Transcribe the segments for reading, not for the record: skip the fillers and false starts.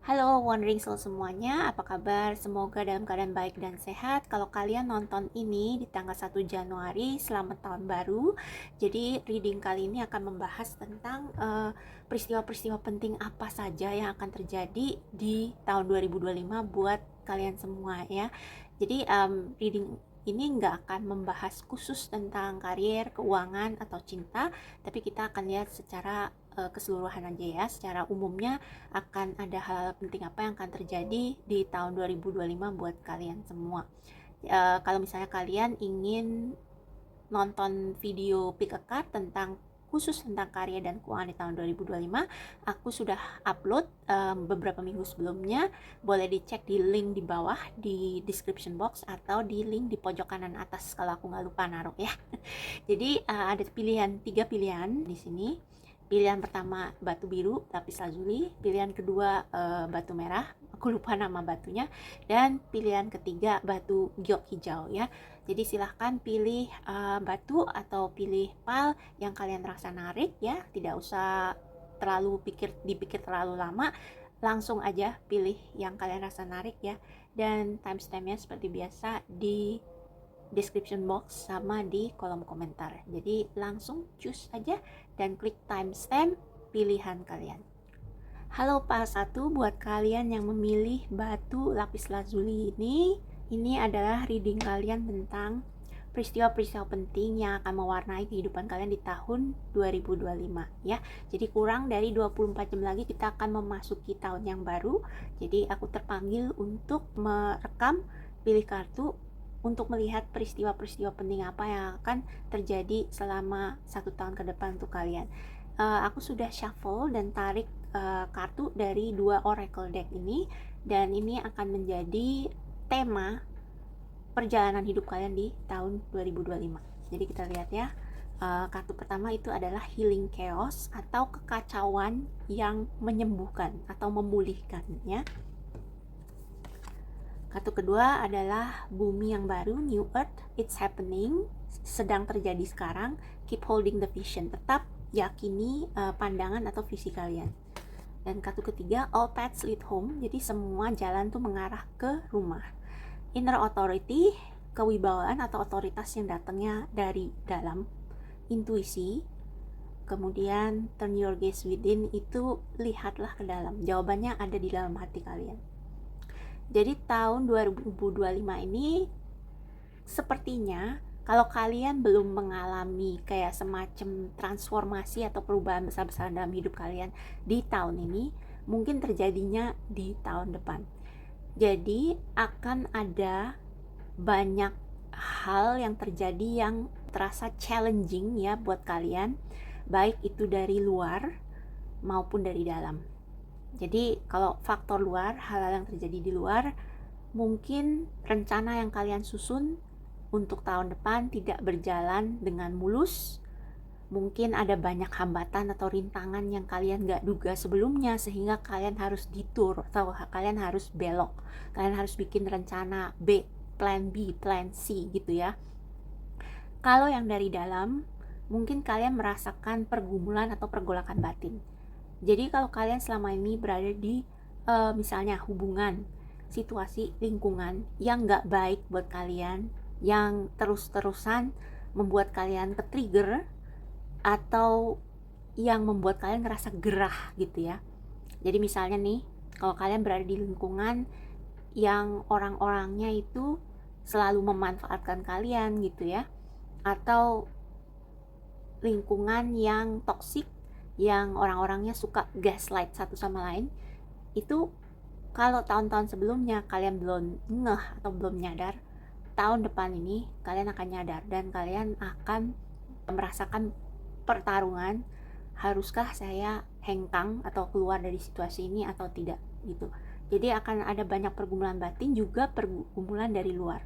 Halo Wondering Soul semuanya, apa kabar? Semoga dalam keadaan baik dan sehat. Kalau kalian nonton ini di tanggal 1 Januari, selamat tahun baru. Jadi reading kali ini akan membahas tentang peristiwa-peristiwa penting apa saja yang akan terjadi di tahun 2025 buat kalian semua ya. Jadi reading ini nggak akan membahas khusus tentang karir, keuangan, atau cinta, tapi kita akan lihat secara keseluruhan aja ya. Secara umumnya akan ada hal-hal penting apa yang akan terjadi di tahun 2025 buat kalian semua. Kalau misalnya kalian ingin nonton video pick a card tentang khusus tentang karya dan keuangan di tahun 2025, aku sudah upload beberapa minggu sebelumnya. Boleh dicek di link di bawah di description box atau di link di pojok kanan atas kalau aku nggak lupa naruh ya. Jadi ada tiga pilihan di sini. Pilihan pertama batu biru lapis lazuli, pilihan kedua batu merah, aku lupa nama batunya, dan pilihan ketiga batu giok hijau ya. Jadi silahkan pilih batu atau pilih pal yang kalian rasa narik ya, tidak usah terlalu dipikir terlalu lama, langsung aja pilih yang kalian rasa narik ya. Dan timestampnya seperti biasa di description box sama di kolom komentar. Jadi langsung choose aja dan klik timestamp pilihan kalian. Halo Pak Satu, buat kalian yang memilih batu lapis lazuli ini adalah reading kalian tentang peristiwa-peristiwa penting yang akan mewarnai kehidupan kalian di tahun 2025 ya. Jadi kurang dari 24 jam lagi kita akan memasuki tahun yang baru. Jadi aku terpanggil untuk merekam, pilih kartu untuk melihat peristiwa-peristiwa penting apa yang akan terjadi selama 1 tahun ke depan untuk kalian. Aku sudah shuffle dan tarik kartu dari 2 oracle deck ini, dan ini akan menjadi tema perjalanan hidup kalian di tahun 2025. Jadi kita lihat ya. Kartu pertama itu adalah healing chaos atau kekacauan yang menyembuhkan atau memulihkan ya. Kartu kedua adalah bumi yang baru, new earth, it's happening, sedang terjadi sekarang, keep holding the vision, tetap yakini pandangan atau visi kalian. Dan kartu ketiga, all paths lead home, jadi semua jalan tuh mengarah ke rumah. Inner authority, kewibawaan atau otoritas yang datangnya dari dalam, intuisi. Kemudian turn your gaze within, itu lihatlah ke dalam, jawabannya ada di dalam hati kalian. Jadi tahun 2025 ini sepertinya kalau kalian belum mengalami kayak semacam transformasi atau perubahan besar-besaran dalam hidup kalian di tahun ini, mungkin terjadinya di tahun depan. Jadi akan ada banyak hal yang terjadi yang terasa challenging ya buat kalian, baik itu dari luar maupun dari dalam. Jadi kalau faktor luar, hal-hal yang terjadi di luar, mungkin rencana yang kalian susun untuk tahun depan tidak berjalan dengan mulus. Mungkin ada banyak hambatan atau rintangan yang kalian gak duga sebelumnya, sehingga kalian harus detour atau kalian harus belok. Kalian harus bikin rencana B, plan B, plan C gitu ya. Kalau yang dari dalam, mungkin kalian merasakan pergumulan atau pergolakan batin. Jadi kalau kalian selama ini berada di misalnya hubungan, situasi, lingkungan yang gak baik buat kalian, yang terus-terusan membuat kalian ke-trigger atau yang membuat kalian ngerasa gerah gitu ya. Jadi misalnya nih, kalau kalian berada di lingkungan yang orang-orangnya itu selalu memanfaatkan kalian gitu ya, atau lingkungan yang toksik, yang orang-orangnya suka gaslight satu sama lain, itu kalau tahun-tahun sebelumnya kalian belum ngeh atau belum nyadar, tahun depan ini kalian akan nyadar dan kalian akan merasakan pertarungan, haruskah saya hengkang atau keluar dari situasi ini atau tidak gitu. Jadi akan ada banyak pergumulan batin, juga pergumulan dari luar,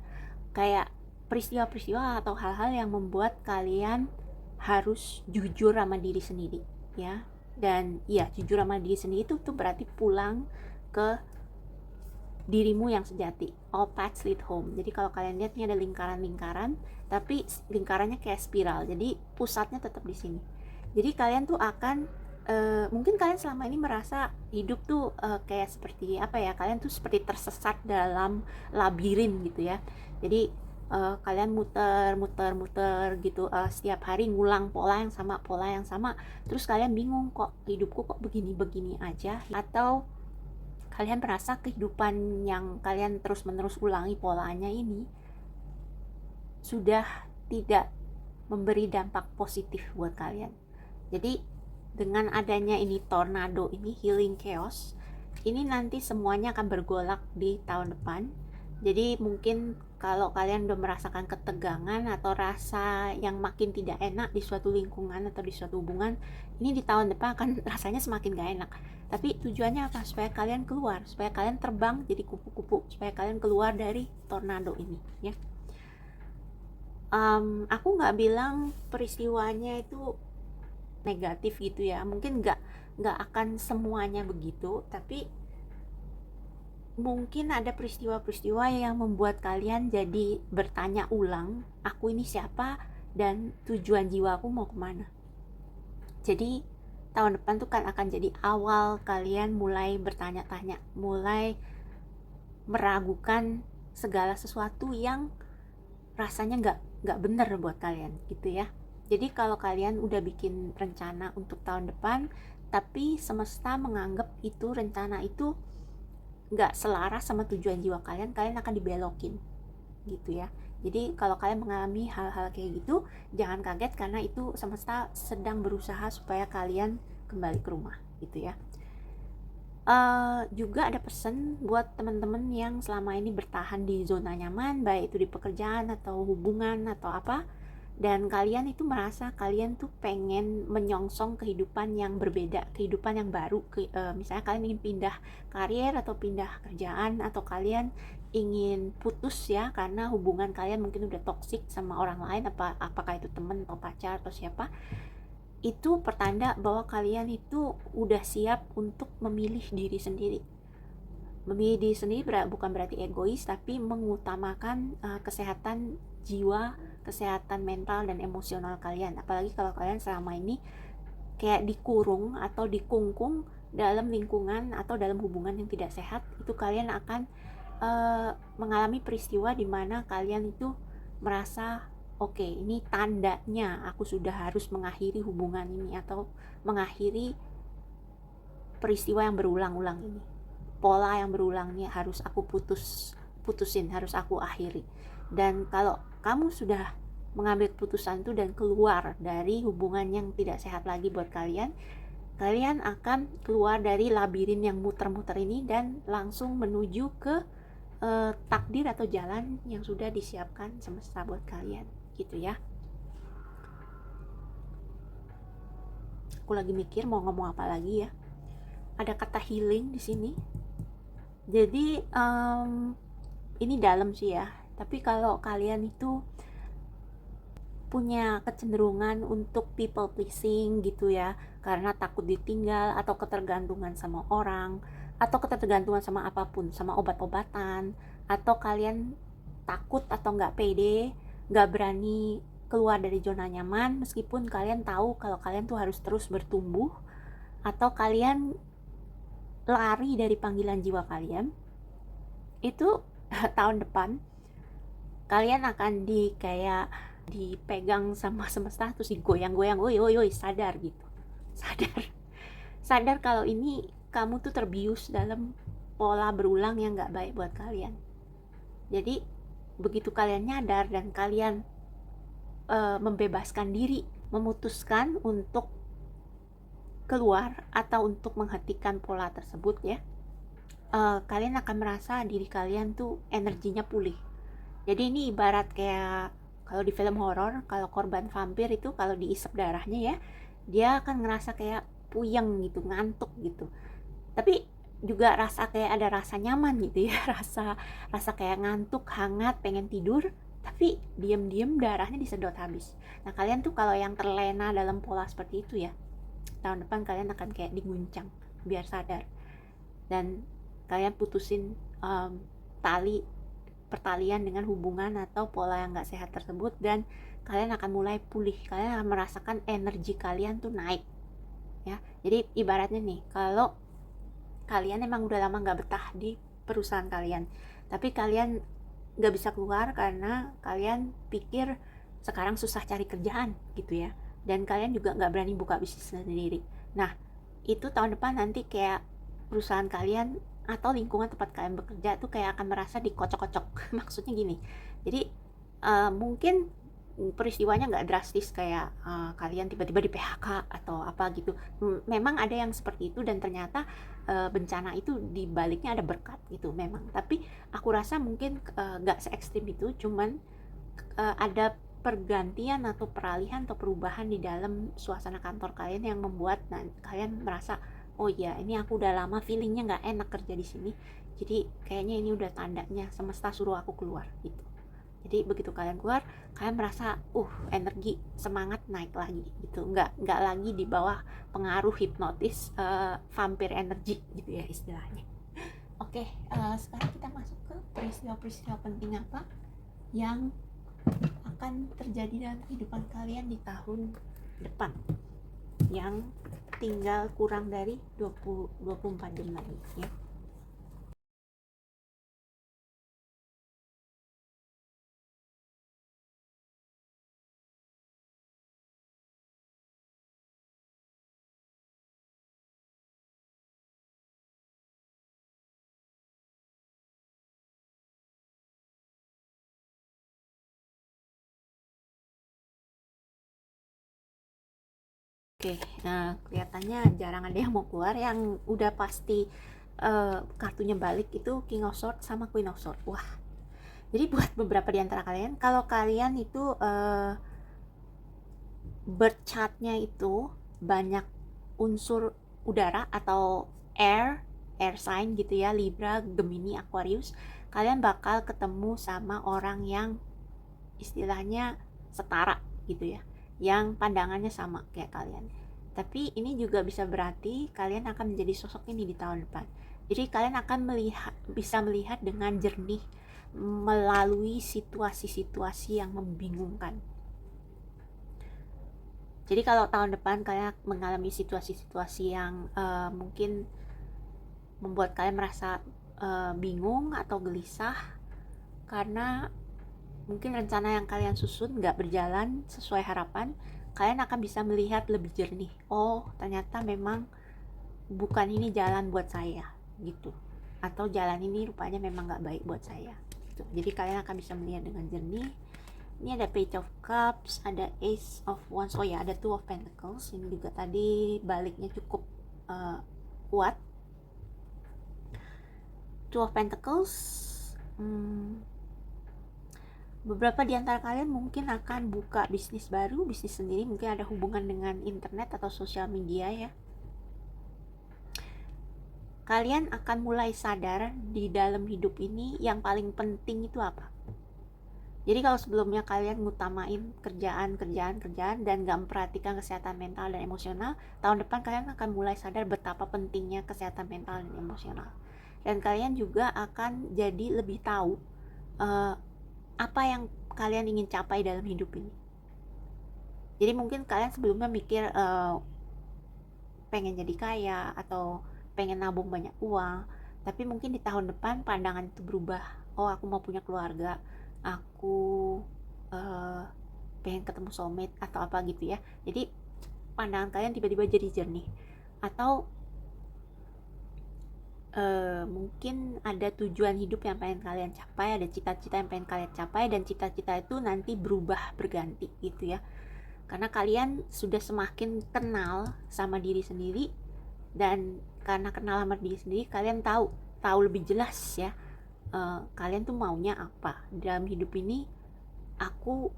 kayak peristiwa-peristiwa atau hal-hal yang membuat kalian harus jujur sama diri sendiri ya. Dan ya, jujur sama diri sendiri itu tuh berarti pulang ke dirimu yang sejati. All paths lead home. Jadi kalau kalian lihat ini ada lingkaran-lingkaran, tapi lingkarannya kayak spiral. Jadi pusatnya tetap di sini. Jadi kalian tuh akan mungkin kalian selama ini merasa hidup tuh kayak seperti apa ya, kalian tuh seperti tersesat dalam labirin gitu ya. Jadi kalian muter gitu, setiap hari ngulang pola yang sama, terus kalian bingung, kok hidupku kok begini-begini aja. Atau kalian merasa kehidupan yang kalian terus-menerus ulangi polanya ini sudah tidak memberi dampak positif buat kalian. Jadi dengan adanya ini tornado ini, healing chaos, ini nanti semuanya akan bergolak di tahun depan. Jadi mungkin kalau kalian udah merasakan ketegangan atau rasa yang makin tidak enak di suatu lingkungan atau di suatu hubungan, ini di tahun depan akan rasanya semakin gak enak. Tapi tujuannya apa? Supaya kalian keluar, supaya kalian terbang jadi kupu-kupu, supaya kalian keluar dari tornado ini ya. Aku nggak bilang peristiwanya itu negatif gitu ya, mungkin nggak akan semuanya begitu, tapi mungkin ada peristiwa-peristiwa yang membuat kalian jadi bertanya ulang, aku ini siapa dan tujuan jiwaku mau kemana. Jadi tahun depan tuh kan akan jadi awal kalian mulai bertanya-tanya, mulai meragukan segala sesuatu yang rasanya nggak bener buat kalian gitu ya. Jadi kalau kalian udah bikin rencana untuk tahun depan, tapi semesta menganggap itu rencana itu nggak selaras sama tujuan jiwa kalian, kalian akan dibelokin gitu ya. Jadi kalau kalian mengalami hal-hal kayak gitu, jangan kaget karena itu semesta sedang berusaha supaya kalian kembali ke rumah gitu ya. Juga ada pesan buat teman-teman yang selama ini bertahan di zona nyaman, baik itu di pekerjaan atau hubungan atau apa, dan kalian itu merasa kalian tuh pengen menyongsong kehidupan yang berbeda, kehidupan yang baru, misalnya kalian ingin pindah karir atau pindah kerjaan, atau kalian ingin putus ya karena hubungan kalian mungkin udah toksik sama orang lain, apakah itu teman atau pacar atau siapa. Itu pertanda bahwa kalian itu udah siap untuk memilih diri sendiri. Memilih diri sendiri bukan berarti egois, tapi mengutamakan kesehatan jiwa, kesehatan mental dan emosional kalian. Apalagi kalau kalian selama ini kayak dikurung atau dikungkung dalam lingkungan atau dalam hubungan yang tidak sehat, itu kalian akan mengalami peristiwa di mana kalian itu merasa oke, ini tandanya aku sudah harus mengakhiri hubungan ini atau mengakhiri peristiwa yang berulang-ulang ini. Pola yang berulang ini harus aku putusin, harus aku akhiri. Dan kalau kamu sudah mengambil keputusan itu dan keluar dari hubungan yang tidak sehat lagi buat kalian, kalian akan keluar dari labirin yang muter-muter ini dan langsung menuju ke takdir atau jalan yang sudah disiapkan semesta buat kalian gitu ya. Aku lagi mikir mau ngomong apa lagi ya. Ada kata healing di sini. Jadi ini dalam sih ya. Tapi kalau kalian itu punya kecenderungan untuk people pleasing gitu ya, karena takut ditinggal atau ketergantungan sama orang, atau ketergantungan sama apapun, sama obat-obatan, atau kalian takut atau nggak pede, nggak berani keluar dari zona nyaman meskipun kalian tahu kalau kalian tuh harus terus bertumbuh, atau kalian lari dari panggilan jiwa kalian, itu tahun depan kalian akan kayak dipegang sama semesta terus digoyang-goyang, woi sadar gitu, sadar kalau ini kamu tuh terbius dalam pola berulang yang gak baik buat kalian. Jadi begitu kalian nyadar dan kalian membebaskan diri, memutuskan untuk keluar atau untuk menghentikan pola tersebut ya, kalian akan merasa diri kalian tuh energinya pulih. Jadi ini ibarat kayak kalau di film horor, kalau korban vampir itu kalau diisep darahnya ya, dia akan ngerasa kayak puyeng gitu, ngantuk gitu. Tapi juga rasa kayak ada rasa nyaman gitu ya, rasa kayak ngantuk, hangat, pengen tidur, tapi diam-diam darahnya disedot habis. Nah kalian tuh kalau yang terlena dalam pola seperti itu ya, tahun depan kalian akan kayak diguncang biar sadar dan kalian putusin pertalian dengan hubungan atau pola yang gak sehat tersebut, dan kalian akan mulai pulih. Kalian akan merasakan energi kalian tuh naik, ya. Jadi ibaratnya nih, kalau kalian emang udah lama nggak betah di perusahaan kalian, tapi kalian nggak bisa keluar karena kalian pikir sekarang susah cari kerjaan gitu ya, dan kalian juga nggak berani buka bisnis sendiri. Nah, itu tahun depan nanti kayak perusahaan kalian atau lingkungan tempat kalian bekerja tuh kayak akan merasa dikocok-kocok. Maksudnya gini, jadi mungkin peristiwanya nggak drastis kayak kalian tiba-tiba di PHK atau apa gitu. Memang ada yang seperti itu, dan ternyata bencana itu di baliknya ada berkat gitu memang. Tapi aku rasa mungkin nggak se ekstrim itu, cuman ada pergantian atau peralihan atau perubahan di dalam suasana kantor kalian yang membuat kalian merasa, oh iya, ini aku udah lama feelingnya nggak enak kerja di sini, jadi kayaknya ini udah tandanya semesta suruh aku keluar gitu. Jadi begitu kalian keluar, kalian merasa energi, semangat naik lagi gitu, nggak lagi di bawah pengaruh hipnotis vampir energi gitu ya istilahnya. Oke, sekarang kita masuk ke peristiwa-peristiwa penting apa yang akan terjadi dalam kehidupan kalian di tahun depan yang tinggal kurang dari 24 jam lagi ya. Oke, nah kelihatannya jarang ada yang mau keluar. Yang udah pasti kartunya balik itu King of Swords sama Queen of Swords. Wah, jadi buat beberapa di antara kalian, kalau kalian itu birth chartnya itu banyak unsur udara atau air sign gitu ya, Libra, Gemini, Aquarius, kalian bakal ketemu sama orang yang istilahnya setara gitu ya, yang pandangannya sama kayak kalian. Tapi ini juga bisa berarti kalian akan menjadi sosok ini di tahun depan. Jadi kalian akan bisa melihat dengan jernih melalui situasi-situasi yang membingungkan. Jadi kalau tahun depan kalian mengalami situasi-situasi yang mungkin membuat kalian merasa bingung atau gelisah karena mungkin rencana yang kalian susun nggak berjalan sesuai harapan, kalian akan bisa melihat lebih jernih. Oh, ternyata memang bukan ini jalan buat saya gitu. Atau jalan ini rupanya memang nggak baik buat saya. Gitu. Jadi kalian akan bisa melihat dengan jernih. Ini ada Page of Cups, ada Ace of Wands. Oh ya, ada Two of Pentacles. Ini juga tadi baliknya cukup kuat. Two of Pentacles. Beberapa di antara kalian mungkin akan buka bisnis baru, bisnis sendiri, mungkin ada hubungan dengan internet atau sosial media ya. Kalian akan mulai sadar di dalam hidup ini yang paling penting itu apa. Jadi kalau sebelumnya kalian ngutamain kerjaan dan gak memperhatikan kesehatan mental dan emosional, tahun depan kalian akan mulai sadar betapa pentingnya kesehatan mental dan emosional. Dan kalian juga akan jadi lebih tahu apa yang kalian ingin capai dalam hidup ini. Jadi mungkin kalian sebelumnya mikir pengen jadi kaya atau pengen nabung banyak uang, tapi mungkin di tahun depan pandangan itu berubah. Oh, aku mau punya keluarga, aku pengen ketemu soulmate atau apa gitu ya. Jadi pandangan kalian tiba-tiba jadi jernih. Atau mungkin ada tujuan hidup yang pengen kalian capai, ada cita-cita yang pengen kalian capai, dan cita-cita itu nanti berubah berganti gitu ya, karena kalian sudah semakin kenal sama diri sendiri, dan karena kenal sama diri sendiri kalian tahu lebih jelas ya kalian tuh maunya apa dalam hidup ini, aku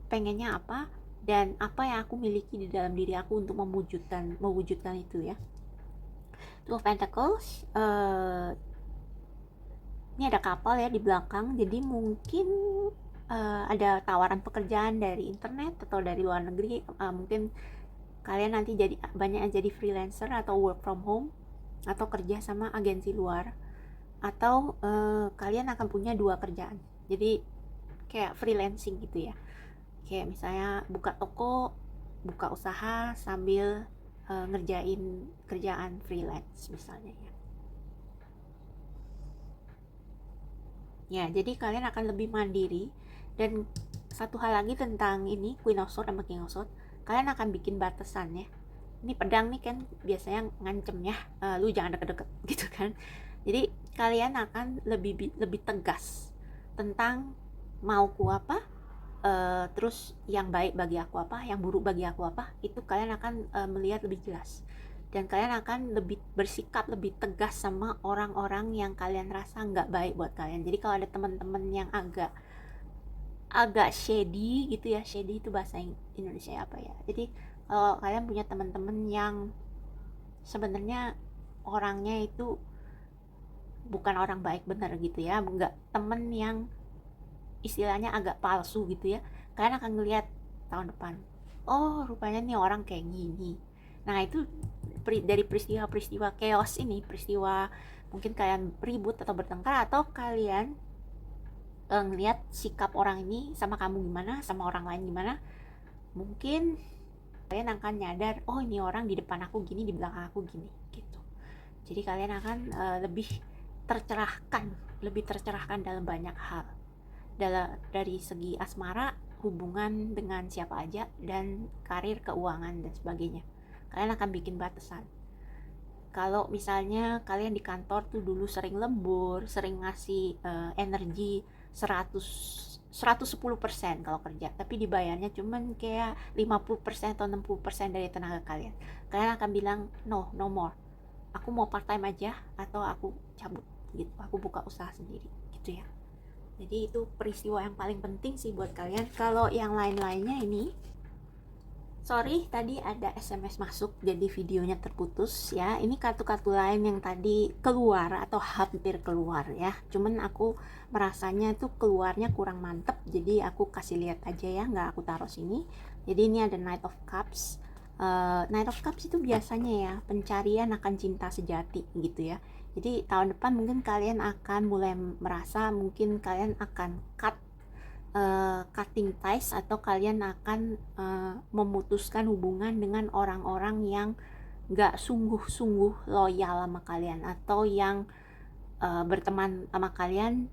pengennya apa, dan apa yang aku miliki di dalam diri aku untuk mewujudkan itu ya. Two of Pentacles, ini ada kapal ya di belakang, jadi mungkin ada tawaran pekerjaan dari internet atau dari luar negeri. Mungkin kalian nanti banyak yang jadi freelancer atau work from home atau kerja sama agensi luar, atau kalian akan punya dua kerjaan, jadi kayak freelancing gitu ya, kayak misalnya buka toko, buka usaha sambil ngerjain kerjaan freelance misalnya ya. Ya, jadi kalian akan lebih mandiri. Dan satu hal lagi tentang ini Queen of Swords sama King of Swords, kalian akan bikin batasan ya. Ini pedang nih kan biasanya ngancem ya, lu jangan deket-deket gitu kan. Jadi kalian akan lebih tegas tentang mauku apa, terus yang baik bagi aku apa, yang buruk bagi aku apa, itu kalian akan melihat lebih jelas. Dan kalian akan lebih bersikap lebih tegas sama orang-orang yang kalian rasa nggak baik buat kalian. Jadi kalau ada teman-teman yang agak shady gitu ya, shady itu bahasa Indonesia apa ya, jadi kalau kalian punya teman-teman yang sebenarnya orangnya itu bukan orang baik bener gitu ya, nggak temen yang istilahnya agak palsu gitu ya, kalian akan ngelihat tahun depan, oh rupanya nih orang kayak gini. Nah itu dari peristiwa-peristiwa chaos ini, peristiwa mungkin kalian ribut atau bertengkar, atau kalian ngelihat sikap orang ini sama kamu gimana, sama orang lain gimana, mungkin kalian akan nyadar, oh ini orang di depan aku gini, di belakang aku gini gitu. Jadi kalian akan lebih tercerahkan dalam banyak hal, dari segi asmara, hubungan dengan siapa aja, dan karir, keuangan dan sebagainya. Kalian akan bikin batasan. Kalau misalnya kalian di kantor tuh dulu sering lembur, sering ngasih energi 110% kalau kerja, tapi dibayarnya cuman kayak 50% atau 60% dari tenaga kalian. Kalian akan bilang no more. Aku mau part time aja, atau aku cabut gitu. Aku buka usaha sendiri gitu ya. Jadi itu peristiwa yang paling penting sih buat kalian. Kalau yang lain-lainnya ini, sorry tadi ada SMS masuk jadi videonya terputus ya. Ini kartu-kartu lain yang tadi keluar atau hampir keluar ya. Cuman aku merasanya itu keluarnya kurang mantep, jadi aku kasih lihat aja ya, nggak aku taruh sini. Jadi ini ada Knight of Cups. Knight of Cups itu biasanya ya pencarian akan cinta sejati gitu ya. Jadi tahun depan mungkin kalian akan mulai merasa, mungkin kalian akan cutting ties, atau kalian akan memutuskan hubungan dengan orang-orang yang gak sungguh-sungguh loyal sama kalian, atau yang berteman sama kalian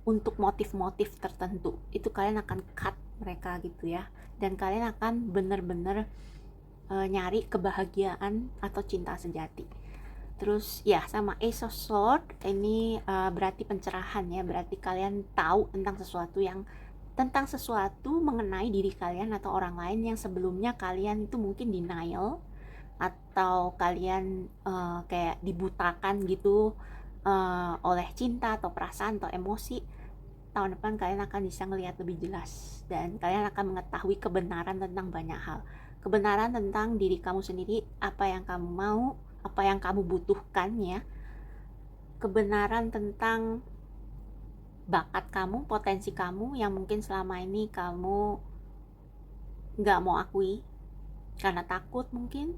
untuk motif-motif tertentu. Itu kalian akan cut mereka gitu ya, dan kalian akan bener-bener nyari kebahagiaan atau cinta sejati. Terus ya sama Ace of Swords ini berarti pencerahan ya, berarti kalian tahu tentang sesuatu mengenai diri kalian atau orang lain yang sebelumnya kalian itu mungkin denial, atau kalian kayak dibutakan gitu oleh cinta atau perasaan atau emosi. Tahun depan kalian akan bisa melihat lebih jelas, dan kalian akan mengetahui kebenaran tentang banyak hal. Kebenaran tentang diri kamu sendiri, apa yang kamu mau, apa yang kamu butuhkan ya. Kebenaran tentang bakat kamu, potensi kamu yang mungkin selama ini kamu gak mau akui karena takut, mungkin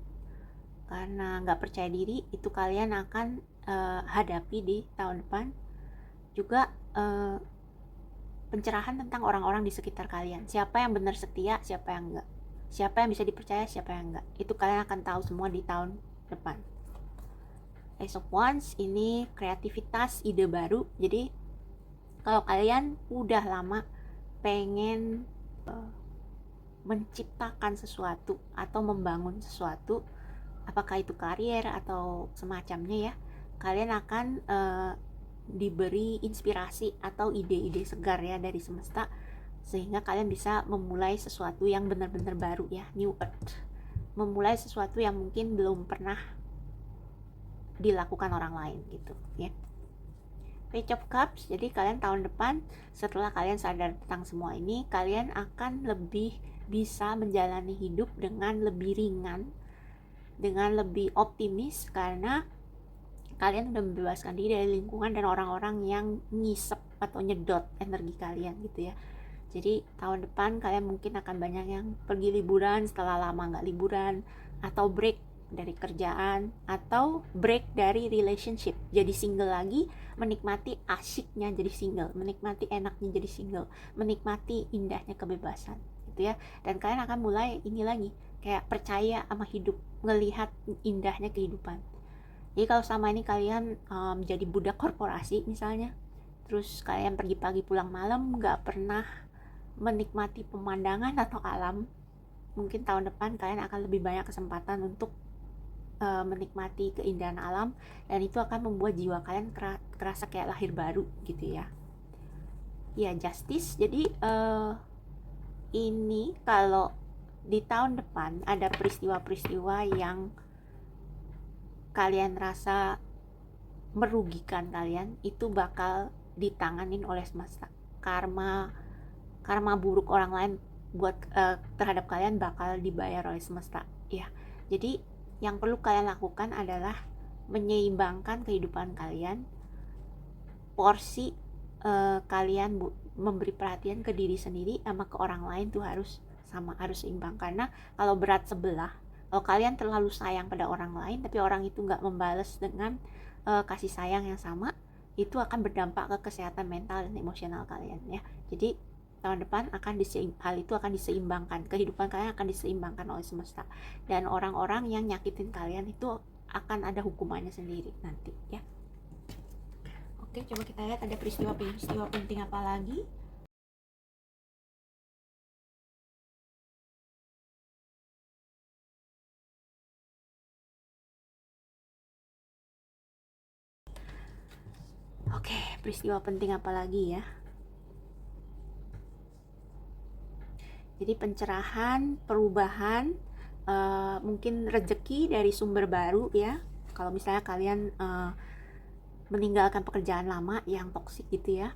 karena gak percaya diri. Itu kalian akan hadapi di tahun depan. Juga pencerahan tentang orang-orang di sekitar kalian, siapa yang benar setia, siapa yang enggak, siapa yang bisa dipercaya, siapa yang enggak. Itu kalian akan tahu semua di tahun depan. Ace of Wands ini kreativitas, ide baru. Jadi kalau kalian udah lama pengen menciptakan sesuatu atau membangun sesuatu, apakah itu karier atau semacamnya ya, kalian akan diberi inspirasi atau ide-ide segar ya dari semesta, sehingga kalian bisa memulai sesuatu yang benar-benar baru ya, new earth, memulai sesuatu yang mungkin belum pernah dilakukan orang lain gitu ya. Page of Cups, jadi kalian tahun depan setelah kalian sadar tentang semua ini, kalian akan lebih bisa menjalani hidup dengan lebih ringan, dengan lebih optimis, karena kalian udah membebaskan diri dari lingkungan dan orang-orang yang ngisep atau nyedot energi kalian gitu ya. Jadi tahun depan kalian mungkin akan banyak yang pergi liburan setelah lama nggak liburan, atau break dari kerjaan, atau break dari relationship, jadi single lagi, menikmati asyiknya jadi single, menikmati enaknya jadi single, menikmati indahnya kebebasan gitu ya. Dan kalian akan mulai ini lagi, kayak percaya sama hidup, ngelihat indahnya kehidupan. Jadi kalau selama ini kalian jadi budak korporasi misalnya, terus kalian pergi pagi pulang malam, nggak pernah menikmati pemandangan atau alam, mungkin tahun depan kalian akan lebih banyak kesempatan untuk menikmati keindahan alam, dan itu akan membuat jiwa kalian kerasa kayak lahir baru gitu ya. Ya, justice. Jadi ini kalau di tahun depan ada peristiwa-peristiwa yang kalian rasa merugikan kalian, itu bakal ditanganin oleh semesta. Karma buruk orang lain buat terhadap kalian bakal dibayar oleh semesta ya. Jadi yang perlu kalian lakukan adalah menyeimbangkan kehidupan kalian. Porsi kalian memberi perhatian ke diri sendiri sama ke orang lain tuh harus sama, harus seimbang. Karena kalau berat sebelah, kalau kalian terlalu sayang pada orang lain tapi orang itu nggak membalas dengan kasih sayang yang sama, itu akan berdampak ke kesehatan mental dan emosional kalian ya. Jadi tahun depan hal itu akan diseimbangkan, kehidupan kalian akan diseimbangkan oleh semesta, dan orang-orang yang nyakitin kalian itu akan ada hukumannya sendiri nanti ya. Oke, coba kita lihat ada peristiwa penting apa lagi. Oke, peristiwa penting apa lagi ya? Jadi pencerahan, perubahan, mungkin rezeki dari sumber baru ya. Kalau misalnya kalian meninggalkan pekerjaan lama yang toksik gitu ya,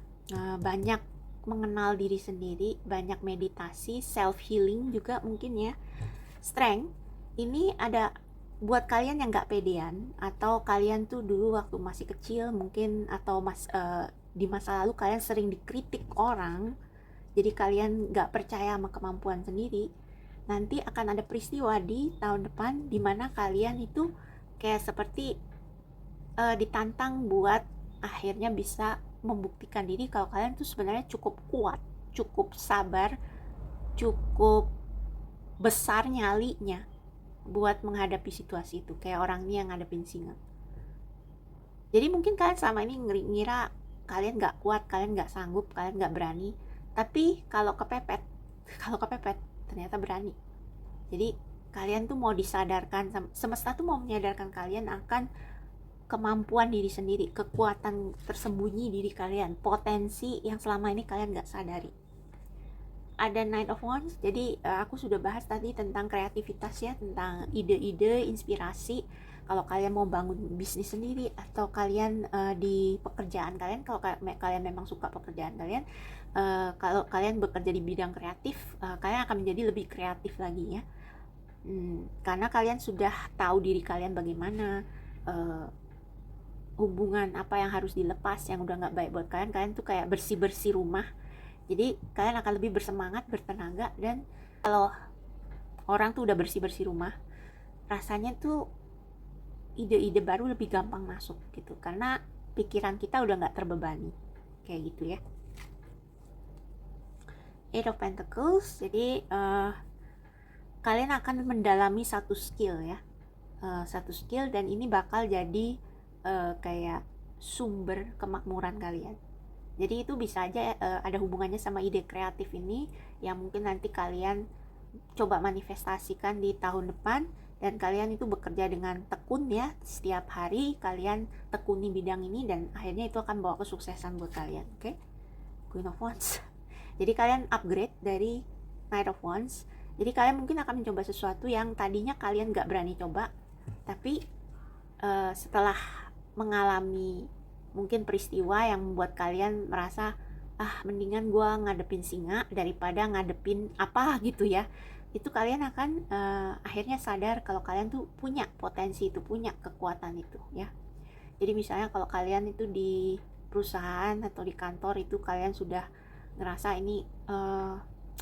banyak mengenal diri sendiri, banyak meditasi, self healing juga mungkin ya. Strength ini ada buat kalian yang nggak pedean, atau kalian tuh dulu waktu masih kecil mungkin, atau di masa lalu kalian sering dikritik orang, jadi kalian nggak percaya sama kemampuan sendiri. Nanti akan ada peristiwa di tahun depan dimana kalian itu kayak seperti ditantang buat akhirnya bisa membuktikan diri kalau kalian tuh sebenarnya cukup kuat, cukup sabar, cukup besar nyalinya buat menghadapi situasi itu, kayak orang ini yang ngadepin singa. Jadi mungkin kalian selama ini ngira kalian nggak kuat, kalian nggak sanggup, kalian nggak berani, tapi kalau kepepet ternyata berani. Jadi kalian tuh mau disadarkan, semesta tuh mau menyadarkan kalian akan kemampuan diri sendiri, kekuatan tersembunyi diri kalian, potensi yang selama ini kalian nggak sadari. Ada Knight of Wands, jadi aku sudah bahas tadi tentang kreativitas ya, tentang ide-ide, inspirasi. Kalau kalian mau bangun bisnis sendiri, atau kalian di pekerjaan kalian, kalau kalian memang suka pekerjaan kalian, kalau kalian bekerja di bidang kreatif, kalian akan menjadi lebih kreatif lagi ya. Karena kalian sudah tahu diri kalian bagaimana, hubungan apa yang harus dilepas yang udah nggak baik buat kalian. Kalian tuh kayak bersih-bersih rumah, jadi kalian akan lebih bersemangat, bertenaga. Dan kalau orang tuh udah bersih-bersih rumah, rasanya tuh ide-ide baru lebih gampang masuk gitu, karena pikiran kita udah nggak terbebani kayak gitu ya. Eight of Pentacles, jadi kalian akan mendalami satu skill ya, satu skill, dan ini bakal jadi kayak sumber kemakmuran kalian. Jadi itu bisa aja ada hubungannya sama ide kreatif ini yang mungkin nanti kalian coba manifestasikan di tahun depan, dan kalian itu bekerja dengan tekun ya, setiap hari kalian tekuni bidang ini, dan akhirnya itu akan bawa kesuksesan buat kalian. Oke? Queen of Wands. Jadi kalian upgrade dari Knight of Wands. Jadi kalian mungkin akan mencoba sesuatu yang tadinya kalian gak berani coba, tapi setelah mengalami mungkin peristiwa yang membuat kalian merasa mendingan gue ngadepin singa daripada ngadepin apa gitu ya, itu kalian akan akhirnya sadar kalau kalian tuh punya potensi itu, punya kekuatan itu ya. Jadi misalnya kalau kalian itu di perusahaan atau di kantor itu kalian sudah ngerasa ini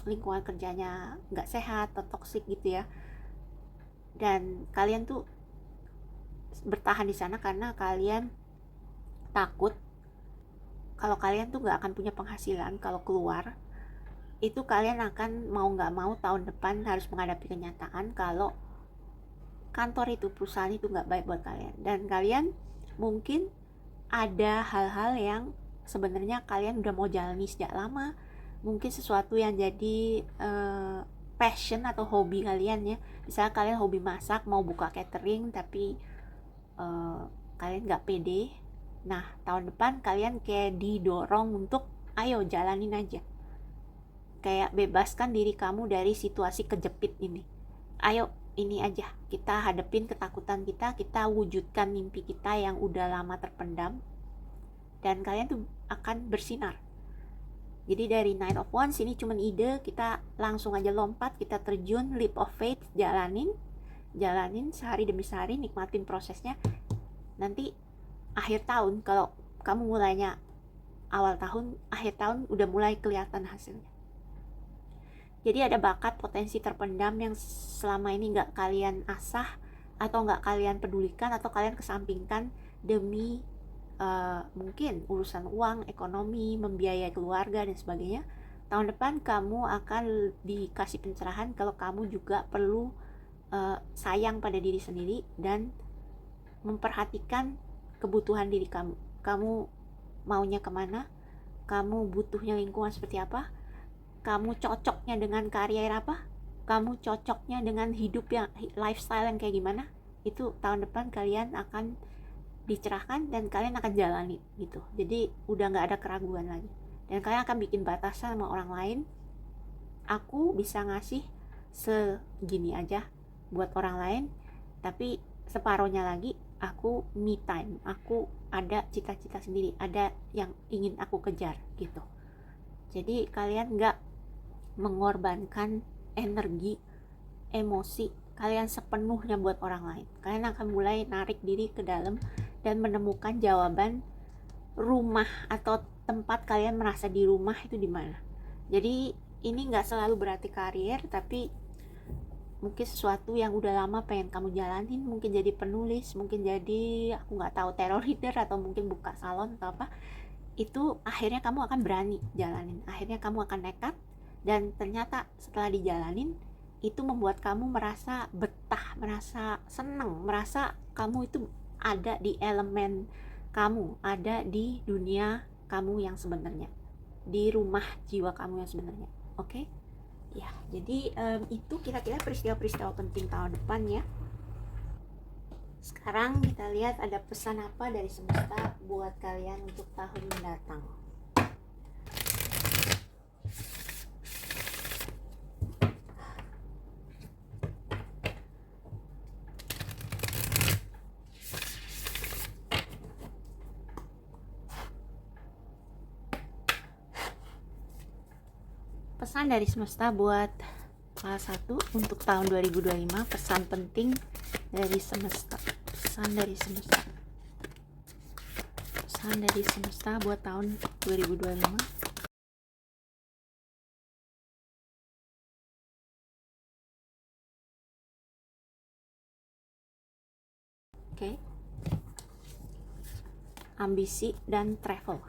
lingkungan kerjanya nggak sehat atau toksik gitu ya, dan kalian tuh bertahan di sana karena kalian takut kalau kalian tuh nggak akan punya penghasilan kalau keluar, itu kalian akan mau nggak mau tahun depan harus menghadapi kenyataan kalau kantor itu, perusahaan itu nggak baik buat kalian, dan kalian mungkin ada hal-hal yang sebenarnya kalian udah mau jalani sejak lama, mungkin sesuatu yang jadi passion atau hobi kalian ya. Misalnya kalian hobi masak, mau buka catering, tapi kalian nggak pede. Nah, tahun depan kalian kayak didorong untuk ayo jalanin aja, kayak bebaskan diri kamu dari situasi kejepit ini. Ayo, ini aja, kita hadepin ketakutan kita wujudkan mimpi kita yang udah lama terpendam, dan kalian tuh akan bersinar. Jadi dari Nine of Wands ini cuman ide, kita langsung aja lompat, kita terjun, leap of faith, jalanin sehari demi sehari, nikmatin prosesnya. Nanti akhir tahun, kalau kamu mulainya awal tahun, akhir tahun udah mulai kelihatan hasilnya. Jadi ada bakat, potensi terpendam yang selama ini nggak kalian asah, atau nggak kalian pedulikan, atau kalian kesampingkan demi mungkin urusan uang, ekonomi, membiayai keluarga dan sebagainya. Tahun depan kamu akan dikasih pencerahan kalau kamu juga perlu sayang pada diri sendiri dan memperhatikan kebutuhan diri kamu. Kamu maunya kemana? Kamu butuhnya lingkungan seperti apa? Kamu cocoknya dengan karier apa? Kamu cocoknya dengan hidup yang lifestyle yang kayak gimana? Itu tahun depan kalian akan dicerahkan dan kalian akan jalani gitu. Jadi udah nggak ada keraguan lagi, dan kalian akan bikin batasan sama orang lain. Aku bisa ngasih segini aja buat orang lain, tapi separohnya lagi aku me time, aku ada cita-cita sendiri, ada yang ingin aku kejar gitu. Jadi kalian nggak mengorbankan energi, emosi kalian sepenuhnya buat orang lain. Kalian akan mulai narik diri ke dalam dan menemukan jawaban rumah atau tempat kalian merasa di rumah itu di mana. Jadi ini nggak selalu berarti karier, tapi mungkin sesuatu yang udah lama pengen kamu jalanin, mungkin jadi penulis, mungkin jadi aku nggak tahu terror leader, atau mungkin buka salon atau apa. Itu akhirnya kamu akan berani jalanin, akhirnya kamu akan nekat, dan ternyata setelah dijalanin itu membuat kamu merasa betah, merasa seneng, merasa kamu itu ada di elemen kamu, ada di dunia kamu yang sebenarnya, di rumah jiwa kamu yang sebenarnya. Oke? Ya, jadi itu kira-kira peristiwa-peristiwa penting tahun depan ya. Sekarang kita lihat ada pesan apa dari semesta buat kalian untuk tahun mendatang. Pesan dari semesta buat salah satu untuk tahun 2025, pesan penting dari semesta. Pesan dari semesta buat tahun 2025. Oke. Ambisi dan travel.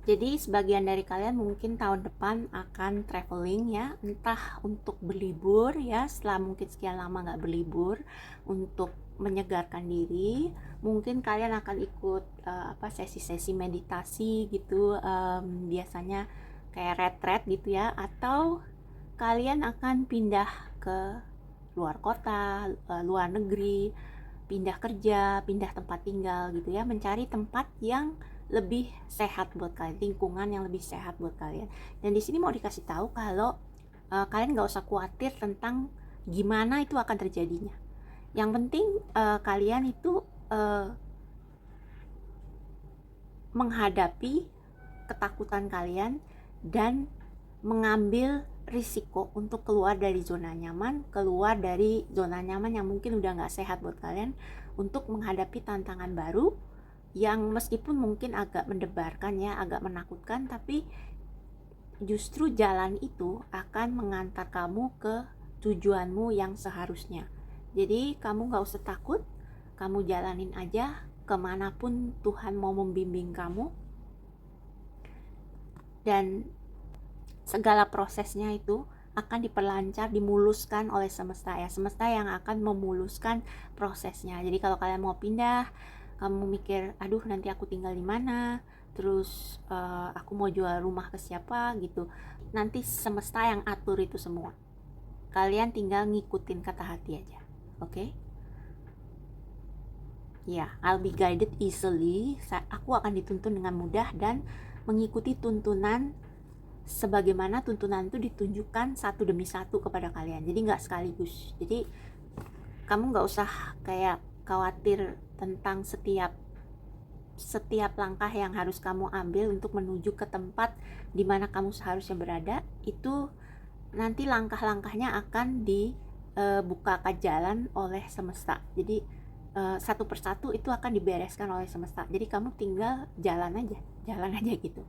Jadi sebagian dari kalian mungkin tahun depan akan traveling ya, entah untuk berlibur ya, setelah mungkin sekian lama nggak berlibur, untuk menyegarkan diri. Mungkin kalian akan ikut sesi-sesi meditasi gitu, biasanya kayak retreat gitu ya, atau kalian akan pindah ke luar kota, luar negeri, pindah kerja, pindah tempat tinggal gitu ya, mencari tempat yang lebih sehat buat kalian, lingkungan yang lebih sehat buat kalian. Dan di sini mau dikasih tahu kalau kalian nggak usah khawatir tentang gimana itu akan terjadinya. Yang penting kalian itu menghadapi ketakutan kalian dan mengambil risiko untuk keluar dari zona nyaman, keluar dari zona nyaman yang mungkin udah nggak sehat buat kalian, untuk menghadapi tantangan baru yang meskipun mungkin agak mendebarkan ya, agak menakutkan, tapi justru jalan itu akan mengantar kamu ke tujuanmu yang seharusnya. Jadi kamu gak usah takut, kamu jalanin aja kemanapun Tuhan mau membimbing kamu. Dan segala prosesnya itu akan diperlancar, dimuluskan oleh semesta ya. Semesta yang akan memuluskan prosesnya. Jadi kalau kalian mau pindah, kamu mikir, aduh nanti aku tinggal di mana, terus aku mau jual rumah ke siapa gitu. Nanti semesta yang atur itu semua. Kalian tinggal ngikutin kata hati aja. Oke? Ya, I'll be guided easily. Aku akan dituntun dengan mudah dan mengikuti tuntunan sebagaimana tuntunan itu ditunjukkan satu demi satu kepada kalian. Jadi nggak sekaligus. Jadi kamu nggak usah kayak khawatir tentang setiap langkah yang harus kamu ambil untuk menuju ke tempat di mana kamu seharusnya berada. Itu nanti langkah-langkahnya akan dibukakan jalan oleh semesta. Jadi satu persatu itu akan dibereskan oleh semesta. Jadi kamu tinggal jalan aja gitu.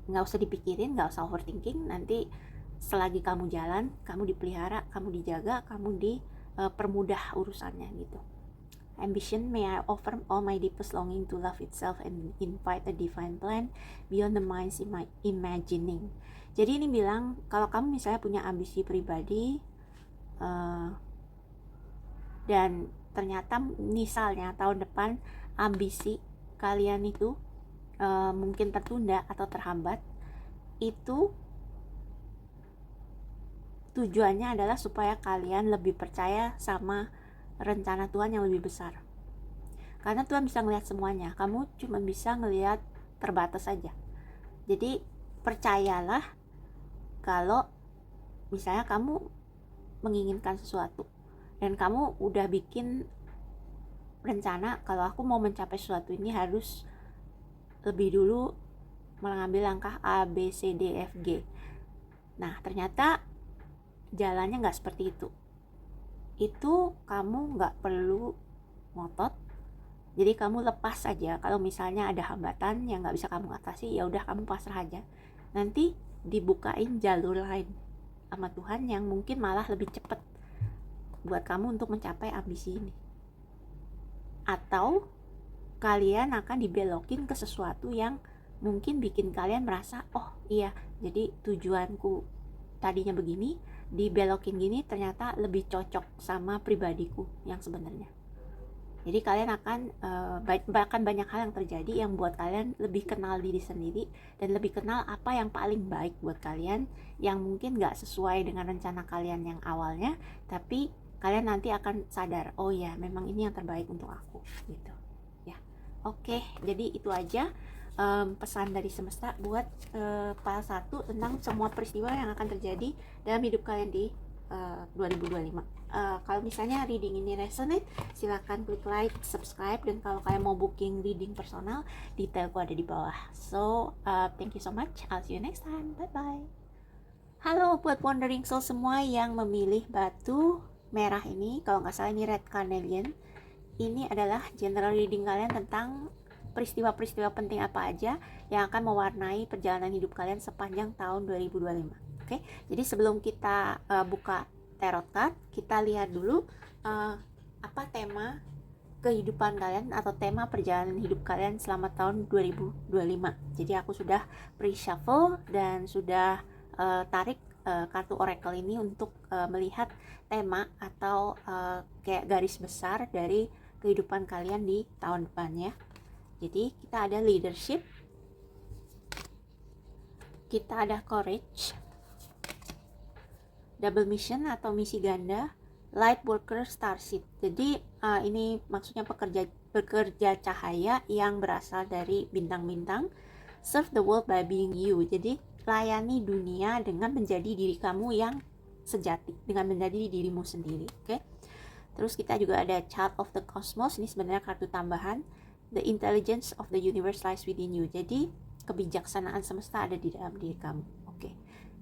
Nggak usah dipikirin, nggak usah overthinking. Nanti selagi kamu jalan, kamu dipelihara, kamu dijaga, kamu dipermudah urusannya gitu. Ambition, may I offer all my deepest longing to love itself and invite a divine plan beyond the mind's imagining. Jadi ini bilang kalau kamu misalnya punya ambisi pribadi dan ternyata misalnya tahun depan ambisi kalian itu mungkin tertunda atau terhambat, itu tujuannya adalah supaya kalian lebih percaya sama rencana Tuhan yang lebih besar. Karena Tuhan bisa ngelihat semuanya, kamu cuma bisa ngelihat terbatas saja. Jadi percayalah kalau misalnya kamu menginginkan sesuatu dan kamu udah bikin rencana kalau aku mau mencapai sesuatu ini harus lebih dulu mengambil langkah A, B, C, D, F, G. Nah ternyata jalannya nggak seperti itu. Itu kamu nggak perlu ngotot. Jadi kamu lepas aja. Kalau misalnya ada hambatan yang nggak bisa kamu atasi, ya udah kamu pasrah aja. Nanti dibukain jalur lain sama Tuhan yang mungkin malah lebih cepat buat kamu untuk mencapai ambisi ini. Atau kalian akan dibelokin ke sesuatu yang mungkin bikin kalian merasa, oh iya, jadi tujuanku tadinya begini, dibelokin gini ternyata lebih cocok sama pribadiku yang sebenarnya. Jadi kalian akan bahkan banyak hal yang terjadi yang buat kalian lebih kenal diri sendiri dan lebih kenal apa yang paling baik buat kalian, yang mungkin gak sesuai dengan rencana kalian yang awalnya, tapi kalian nanti akan sadar, oh ya memang ini yang terbaik untuk aku gitu ya. Oke, jadi itu aja pesan dari semesta buat part 1 tentang semua peristiwa yang akan terjadi dalam hidup kalian di 2025. Kalau misalnya reading ini resonate, silahkan klik like, subscribe, dan kalau kalian mau booking reading personal, detailku ada di bawah. So thank you so much, I'll see you next time, bye bye. Halo buat wandering soul semua yang memilih batu merah ini, kalau nggak salah ini red carnelian. Ini adalah general reading kalian tentang peristiwa-peristiwa penting apa aja yang akan mewarnai perjalanan hidup kalian sepanjang tahun 2025. Oke, jadi sebelum kita buka tarot card, kita lihat dulu apa tema kehidupan kalian atau tema perjalanan hidup kalian selama tahun 2025. Jadi aku sudah pre-shuffle dan sudah tarik kartu oracle ini untuk melihat tema atau kayak garis besar dari kehidupan kalian di tahun depan ya. Jadi kita ada leadership, kita ada courage, double mission atau misi ganda, light worker, starseed. Jadi ini maksudnya bekerja cahaya yang berasal dari bintang-bintang. Serve the world by being you. Jadi layani dunia dengan menjadi diri kamu yang sejati, dengan menjadi dirimu sendiri. Oke. Terus kita juga ada child of the cosmos. Ini sebenarnya kartu tambahan. The intelligence of the universe lies within you. Jadi kebijaksanaan semesta ada di dalam diri kamu. Oke.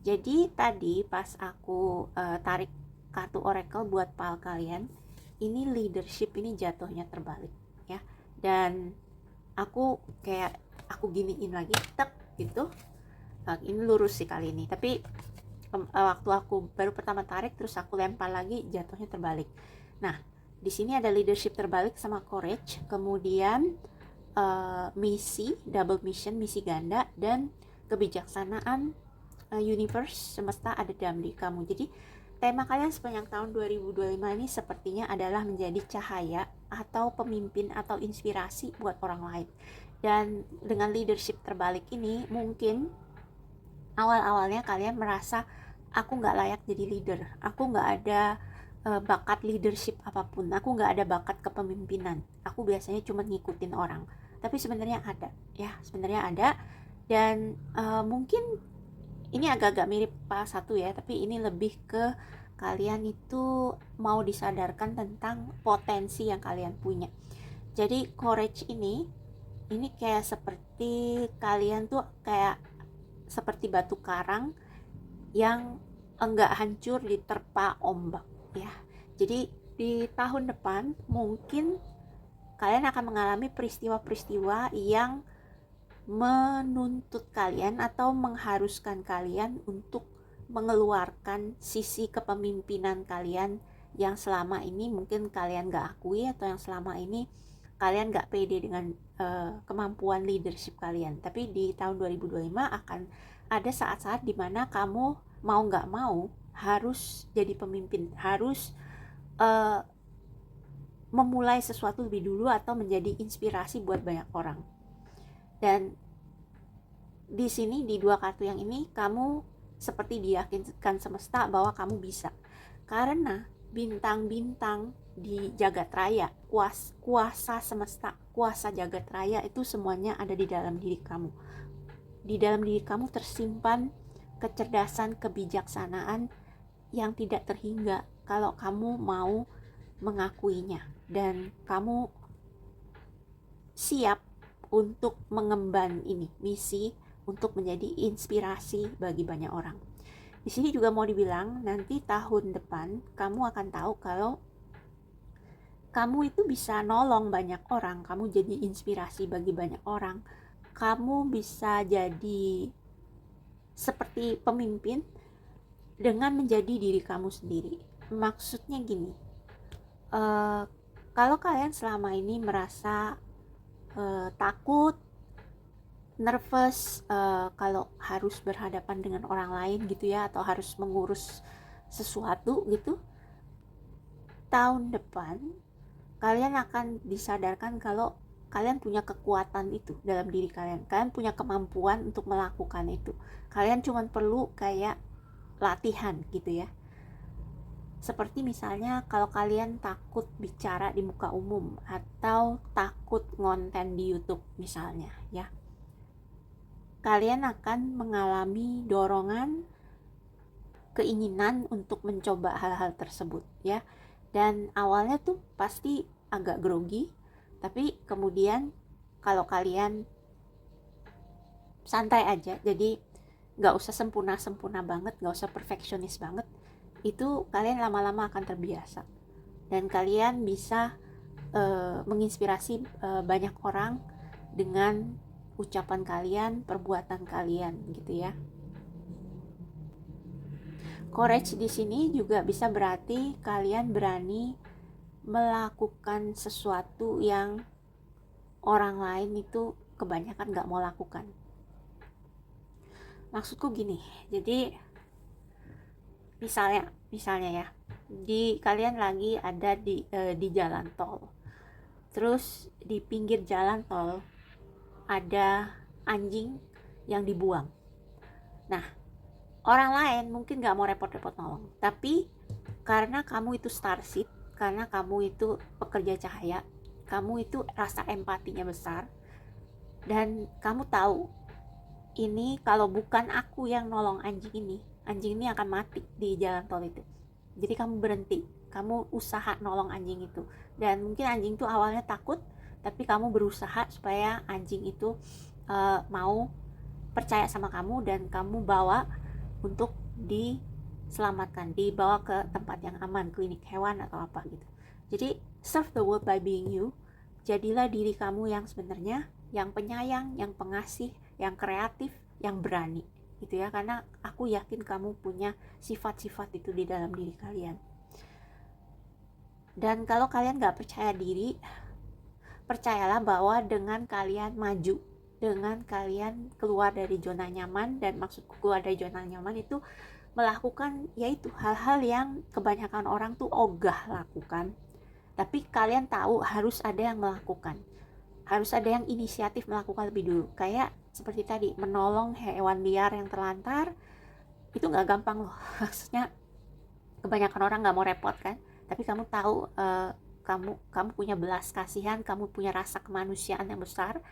Jadi tadi pas aku tarik kartu oracle buat pal kalian, ini leadership ini jatuhnya terbalik ya. Dan aku giniin lagi, tek gitu. Ini lurus sih kali ini. Tapi waktu aku baru pertama tarik terus aku lempar lagi, jatuhnya terbalik. Nah, di sini ada leadership terbalik sama courage, kemudian misi, double mission, misi ganda, dan kebijaksanaan universe, semesta ada dalam diri kamu. Jadi tema kalian sepanjang tahun 2025 ini sepertinya adalah menjadi cahaya atau pemimpin atau inspirasi buat orang lain. Dan dengan leadership terbalik ini, mungkin awal-awalnya kalian merasa aku nggak layak jadi leader, aku nggak ada bakat leadership apapun, aku nggak ada bakat kepemimpinan, aku biasanya cuma ngikutin orang. Tapi sebenarnya ada, ya sebenarnya ada. Dan mungkin ini agak-agak mirip pas satu ya, tapi ini lebih ke kalian itu mau disadarkan tentang potensi yang kalian punya. Jadi courage ini kayak seperti kalian tuh kayak seperti batu karang yang enggak hancur diterpa ombak ya. Jadi di tahun depan mungkin kalian akan mengalami peristiwa-peristiwa yang menuntut kalian atau mengharuskan kalian untuk mengeluarkan sisi kepemimpinan kalian yang selama ini mungkin kalian gak akui, atau yang selama ini kalian gak pede dengan kemampuan leadership kalian. Tapi di tahun 2025 akan ada saat-saat dimana kamu mau gak mau harus jadi pemimpin, harus memulai sesuatu lebih dulu atau menjadi inspirasi buat banyak orang. Dan di sini di dua kartu yang ini kamu seperti diyakinkan semesta bahwa kamu bisa, karena bintang-bintang di jagat raya, kuasa semesta, kuasa jagat raya itu semuanya ada di dalam diri kamu. Di dalam diri kamu tersimpan kecerdasan, kebijaksanaan yang tidak terhingga kalau kamu mau mengakuinya dan kamu siap untuk mengemban ini misi untuk menjadi inspirasi bagi banyak orang. Di sini juga mau dibilang nanti tahun depan kamu akan tahu kalau kamu itu bisa nolong banyak orang, kamu jadi inspirasi bagi banyak orang, kamu bisa jadi seperti pemimpin dengan menjadi diri kamu sendiri. Maksudnya gini, kalau kalian selama ini merasa takut, nervous kalau harus berhadapan dengan orang lain gitu ya, atau harus mengurus sesuatu gitu, tahun depan kalian akan disadarkan kalau kalian punya kekuatan itu dalam diri kalian, kalian punya kemampuan untuk melakukan itu. Kalian cuma perlu kayak latihan gitu ya. Seperti misalnya kalau kalian takut bicara di muka umum atau takut ngonten di YouTube misalnya ya, kalian akan mengalami dorongan, keinginan untuk mencoba hal-hal tersebut ya. Dan awalnya tuh pasti agak grogi, tapi kemudian kalau kalian santai aja, jadi gak usah sempurna banget, gak usah perfeksionis banget, itu kalian lama-lama akan terbiasa dan kalian bisa menginspirasi banyak orang dengan ucapan kalian, perbuatan kalian gitu ya. Courage di sini juga bisa berarti kalian berani melakukan sesuatu yang orang lain itu kebanyakan gak mau lakukan. Maksudku gini, jadi misalnya ya, kalian lagi ada di jalan tol, terus di pinggir jalan tol ada anjing yang dibuang. Nah, orang lain mungkin gak mau repot-repot nolong, tapi karena kamu itu starseed, karena kamu itu pekerja cahaya, kamu itu rasa empatinya besar, dan kamu tahu ini kalau bukan aku yang nolong anjing ini akan mati di jalan tol itu. Jadi kamu berhenti, kamu usaha nolong anjing itu, dan mungkin anjing itu awalnya takut, tapi kamu berusaha supaya anjing itu mau percaya sama kamu dan kamu bawa untuk diselamatkan, dibawa ke tempat yang aman, klinik hewan atau apa gitu. Jadi serve the world by being you. Jadilah diri kamu yang sebenarnya, yang penyayang, yang pengasih, yang kreatif, yang berani gitu ya, karena aku yakin kamu punya sifat-sifat itu di dalam diri kalian. Dan kalau kalian gak percaya diri, percayalah bahwa dengan kalian maju dengan kalian keluar dari zona nyaman. Dan maksudku keluar dari zona nyaman itu melakukan yaitu hal-hal yang kebanyakan orang tuh ogah lakukan, tapi kalian tahu harus ada yang melakukan, harus ada yang inisiatif melakukan lebih dulu. Kayak seperti tadi, menolong hewan liar yang terlantar, itu nggak gampang loh. Maksudnya kebanyakan orang nggak mau repot kan, tapi kamu tahu kamu punya belas kasihan, kamu punya rasa kemanusiaan yang besar,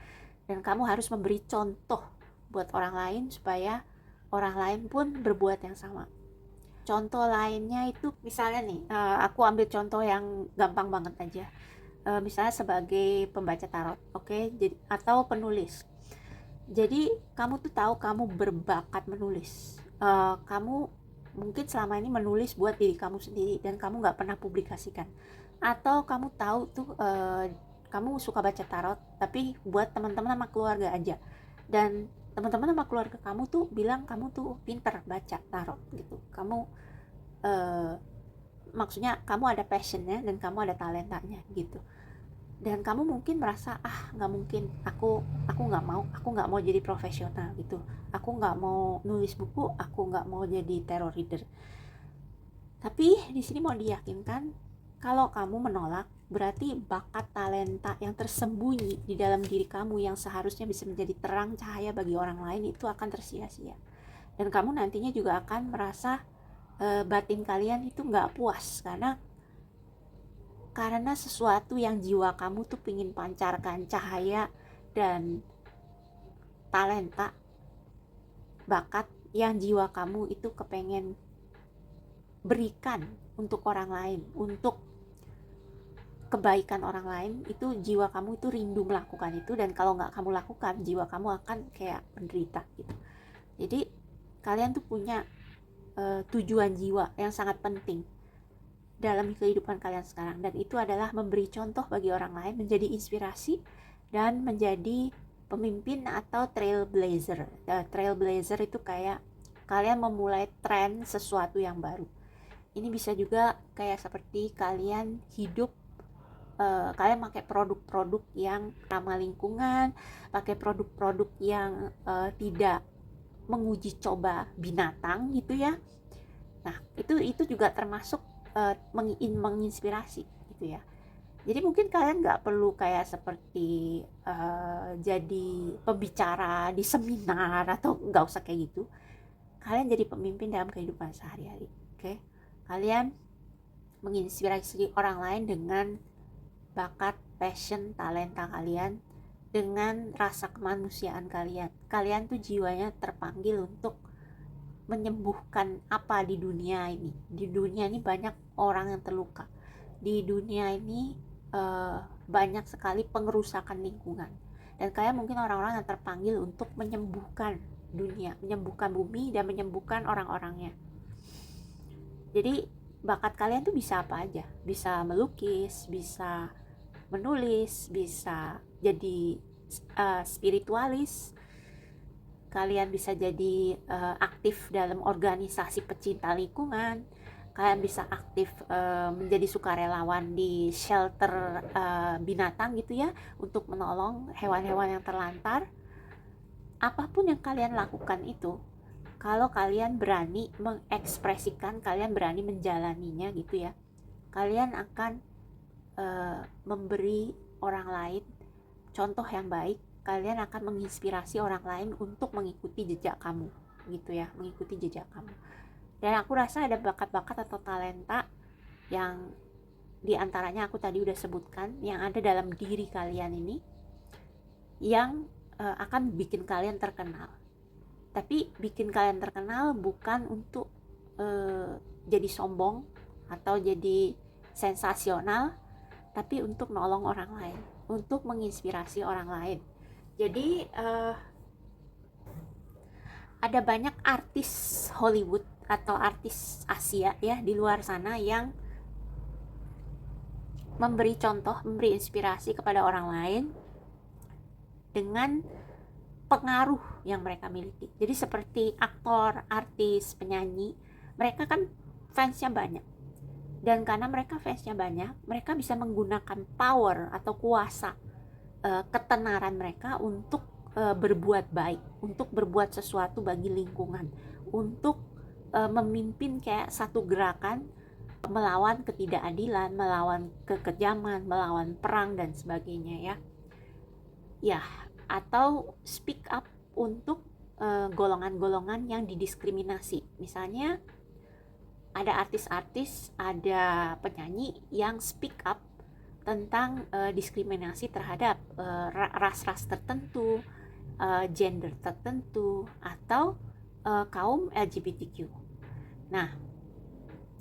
dan kamu harus memberi contoh buat orang lain supaya orang lain pun berbuat yang sama. Contoh lainnya itu misalnya nih, aku ambil contoh yang gampang banget aja. Misalnya sebagai pembaca tarot, oke? Jadi atau penulis. Jadi kamu tuh tahu kamu berbakat menulis. Kamu mungkin selama ini menulis buat diri kamu sendiri dan kamu nggak pernah publikasikan. Atau kamu tahu tuh kamu suka baca tarot tapi buat teman-teman sama keluarga aja. Dan teman-teman sama keluarga kamu tuh bilang kamu tuh pinter baca tarot gitu. Kamu maksudnya kamu ada passionnya dan kamu ada talentanya gitu. Dan kamu mungkin merasa nggak mungkin, aku nggak mau jadi profesional gitu, aku nggak mau nulis buku, aku nggak mau jadi tarot reader. Tapi di sini mau diyakinkan, kalau kamu menolak berarti bakat talenta yang tersembunyi di dalam diri kamu yang seharusnya bisa menjadi terang cahaya bagi orang lain itu akan tersia-sia. Dan kamu nantinya juga akan merasa batin kalian itu nggak puas karena sesuatu yang jiwa kamu tuh pingin pancarkan cahaya dan talenta, bakat yang jiwa kamu itu kepengen berikan untuk orang lain, untuk kebaikan orang lain, itu jiwa kamu itu rindu melakukan itu. Dan kalau nggak kamu lakukan, jiwa kamu akan kayak menderita gitu. Jadi kalian tuh punya tujuan jiwa yang sangat penting dalam kehidupan kalian sekarang, dan itu adalah memberi contoh bagi orang lain, menjadi inspirasi dan menjadi pemimpin atau trailblazer. Trailblazer itu kayak kalian memulai tren sesuatu yang baru. Ini bisa juga kayak seperti kalian hidup, kalian pakai produk-produk yang ramah lingkungan, pakai produk-produk yang tidak menguji coba binatang gitu ya. Nah itu juga termasuk menginspirasi gitu ya. Jadi mungkin kalian nggak perlu kayak seperti jadi pembicara di seminar, atau nggak usah kayak gitu. Kalian jadi pemimpin dalam kehidupan sehari-hari, oke? Kalian menginspirasi orang lain dengan bakat, passion, talenta kalian, dengan rasa kemanusiaan kalian. Kalian tuh jiwanya terpanggil untuk menyembuhkan apa di dunia ini. Di dunia ini banyak orang yang terluka. Di dunia ini banyak sekali pengerusakan lingkungan. Dan kalian mungkin orang-orang yang terpanggil untuk menyembuhkan dunia, menyembuhkan bumi, dan menyembuhkan orang-orangnya. Jadi bakat kalian tuh bisa apa aja. Bisa melukis, bisa menulis, bisa jadi spiritualis, kalian bisa jadi aktif dalam organisasi pecinta lingkungan, kalian bisa aktif menjadi sukarelawan di shelter binatang gitu ya, untuk menolong hewan-hewan yang terlantar. Apapun yang kalian lakukan itu, kalau kalian berani mengekspresikan, kalian berani menjalaninya gitu ya, kalian akan memberi orang lain contoh yang baik. Kalian akan menginspirasi orang lain untuk mengikuti jejak kamu gitu ya, mengikuti jejak kamu. Dan aku rasa ada bakat-bakat atau talenta yang diantaranya aku tadi udah sebutkan, yang ada dalam diri kalian ini, yang akan bikin kalian terkenal. Tapi bikin kalian terkenal bukan untuk jadi sombong atau jadi sensasional, tapi untuk nolong orang lain, untuk menginspirasi orang lain. Jadi ada banyak artis Hollywood atau artis Asia ya di luar sana yang memberi contoh, memberi inspirasi kepada orang lain dengan pengaruh yang mereka miliki. Jadi seperti aktor, artis, penyanyi, mereka kan fansnya banyak. Dan karena mereka fansnya banyak, mereka bisa menggunakan power atau kuasa ketenaran mereka untuk berbuat baik, untuk berbuat sesuatu bagi lingkungan, untuk memimpin kayak satu gerakan melawan ketidakadilan, melawan kekejaman, melawan perang dan sebagainya ya. Ya, atau speak up untuk golongan-golongan yang didiskriminasi. Misalnya ada artis-artis, ada penyanyi yang speak up tentang diskriminasi terhadap ras-ras tertentu, gender tertentu, atau kaum LGBTQ. Nah,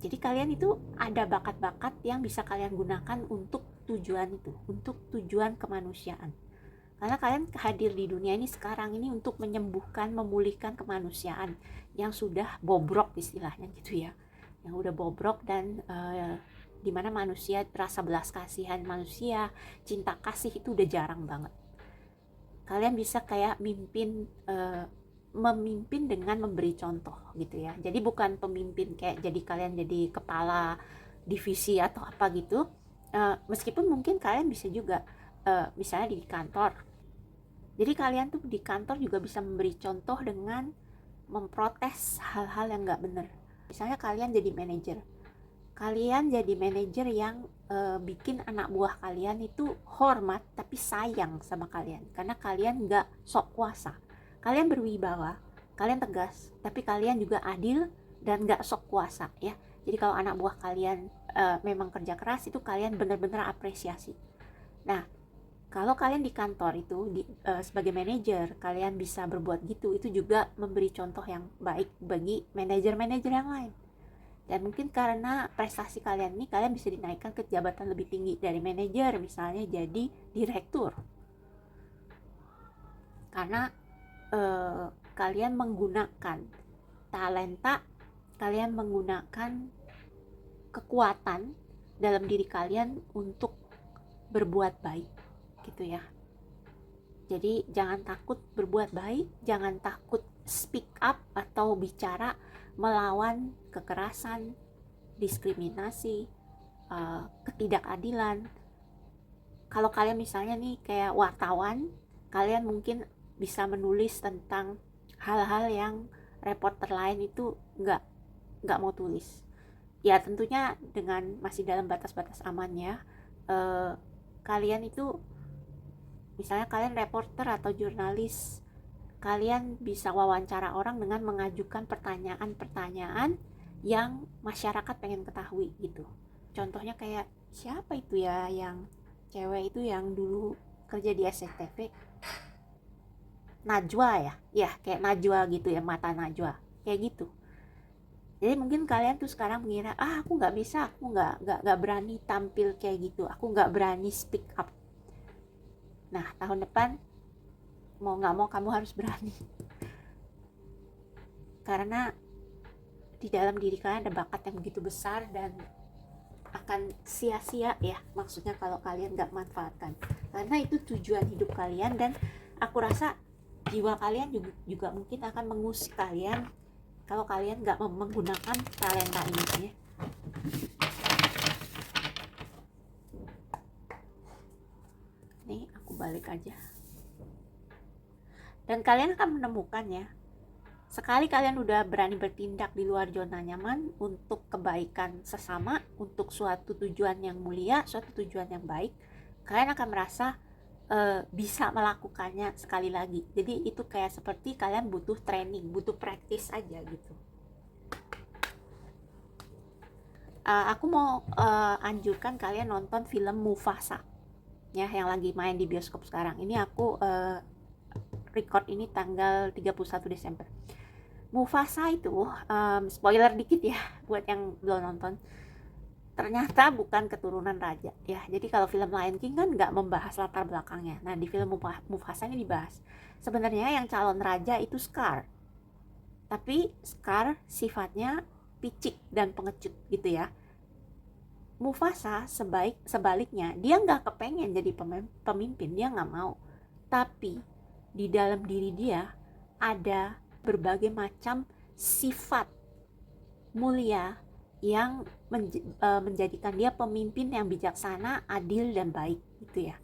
jadi kalian itu ada bakat-bakat yang bisa kalian gunakan untuk tujuan itu, untuk tujuan kemanusiaan. Karena kalian hadir di dunia ini sekarang ini untuk menyembuhkan, memulihkan kemanusiaan yang sudah bobrok istilahnya gitu ya. Yang udah bobrok dan dimana manusia, rasa belas kasihan manusia, cinta kasih itu udah jarang banget. Kalian bisa kayak memimpin dengan memberi contoh gitu ya. Jadi bukan pemimpin kayak jadi kalian jadi kepala divisi atau apa gitu. Meskipun mungkin kalian bisa juga misalnya di kantor. Jadi kalian tuh di kantor juga bisa memberi contoh dengan memprotes hal-hal yang nggak benar. Misalnya kalian jadi manajer. Kalian jadi manajer yang bikin anak buah kalian itu hormat tapi sayang sama kalian. Karena kalian nggak sok kuasa. Kalian berwibawa, kalian tegas, tapi kalian juga adil dan nggak sok kuasa ya. Jadi kalau anak buah kalian memang kerja keras, itu kalian benar-benar apresiasi. Nah, kalau kalian di kantor itu sebagai manajer, kalian bisa berbuat gitu, itu juga memberi contoh yang baik bagi manajer-manajer yang lain. Dan mungkin karena prestasi kalian ini, kalian bisa dinaikkan ke jabatan lebih tinggi dari manajer, misalnya jadi direktur. Karena kalian menggunakan talenta, kalian menggunakan kekuatan dalam diri kalian untuk berbuat baik gitu ya. Jadi jangan takut berbuat baik, jangan takut speak up atau bicara melawan kekerasan, diskriminasi, ketidakadilan. Kalau kalian misalnya nih kayak wartawan, kalian mungkin bisa menulis tentang hal-hal yang reporter lain itu nggak mau tulis. Ya tentunya dengan masih dalam batas-batas aman ya. Kalian itu misalnya kalian reporter atau jurnalis, kalian bisa wawancara orang dengan mengajukan pertanyaan-pertanyaan yang masyarakat pengen ketahui gitu. Contohnya kayak siapa itu ya yang cewek itu yang dulu kerja di SCTV, Najwa ya kayak Najwa gitu ya, mata Najwa kayak gitu. Jadi mungkin kalian tuh sekarang mengira aku nggak bisa, aku nggak berani tampil kayak gitu, aku nggak berani speak up. Nah tahun depan mau nggak mau kamu harus berani, karena di dalam diri kalian ada bakat yang begitu besar dan akan sia-sia ya, maksudnya kalau kalian nggak manfaatkan, karena itu tujuan hidup kalian. Dan aku rasa jiwa kalian juga mungkin akan mengusik kalian kalau kalian nggak menggunakan talenta ini ya. Nih aku balik aja, dan kalian akan menemukan ya, sekali kalian udah berani bertindak di luar zona nyaman untuk kebaikan sesama, untuk suatu tujuan yang mulia, suatu tujuan yang baik, kalian akan merasa bisa melakukannya sekali lagi. Jadi itu kayak seperti kalian butuh training, butuh practice aja gitu. Aku mau anjurkan kalian nonton film Mufasa ya, yang lagi main di bioskop sekarang. Ini aku record ini tanggal 31 Desember. Mufasa itu spoiler dikit ya buat yang belum nonton, ternyata bukan keturunan raja ya. Jadi kalau film Lion King kan nggak membahas latar belakangnya. Nah di film Mufasa ini dibahas sebenarnya yang calon raja itu Scar, tapi Scar sifatnya picik dan pengecut gitu ya. Mufasa sebaliknya, dia nggak kepengen jadi pemimpin, dia nggak mau. Tapi di dalam diri dia ada berbagai macam sifat mulia yang menjadikan dia pemimpin yang bijaksana, adil dan baik gitu ya.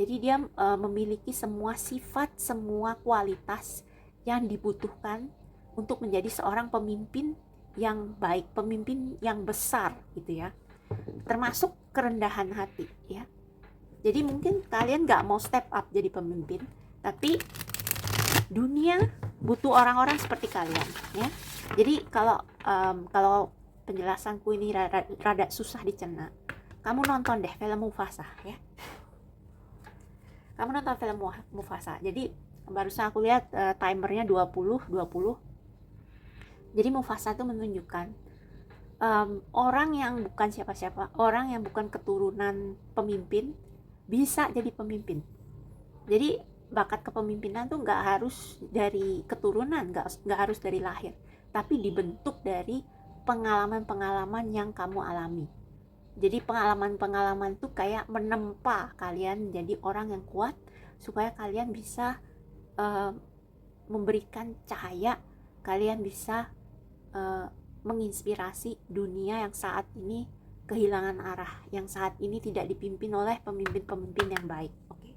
Jadi dia memiliki semua sifat, semua kualitas yang dibutuhkan untuk menjadi seorang pemimpin yang baik, pemimpin yang besar gitu ya. Termasuk kerendahan hati ya. Jadi mungkin kalian gak mau step up jadi pemimpin, tapi dunia butuh orang-orang seperti kalian ya. Jadi kalau penjelasanku ini rada susah dicerna, kamu nonton deh film Mufasa ya. Kamu nonton film Mufasa. Jadi barusan aku lihat timernya 20. Jadi Mufasa itu menunjukkan orang yang bukan siapa-siapa, orang yang bukan keturunan pemimpin bisa jadi pemimpin. Jadi bakat kepemimpinan tuh nggak harus dari keturunan, nggak harus dari lahir, tapi dibentuk dari pengalaman-pengalaman yang kamu alami. Jadi pengalaman-pengalaman tuh kayak menempa kalian jadi orang yang kuat, supaya kalian bisa memberikan cahaya, kalian bisa menginspirasi dunia yang saat ini kehilangan arah, yang saat ini tidak dipimpin oleh pemimpin-pemimpin yang baik. Oke.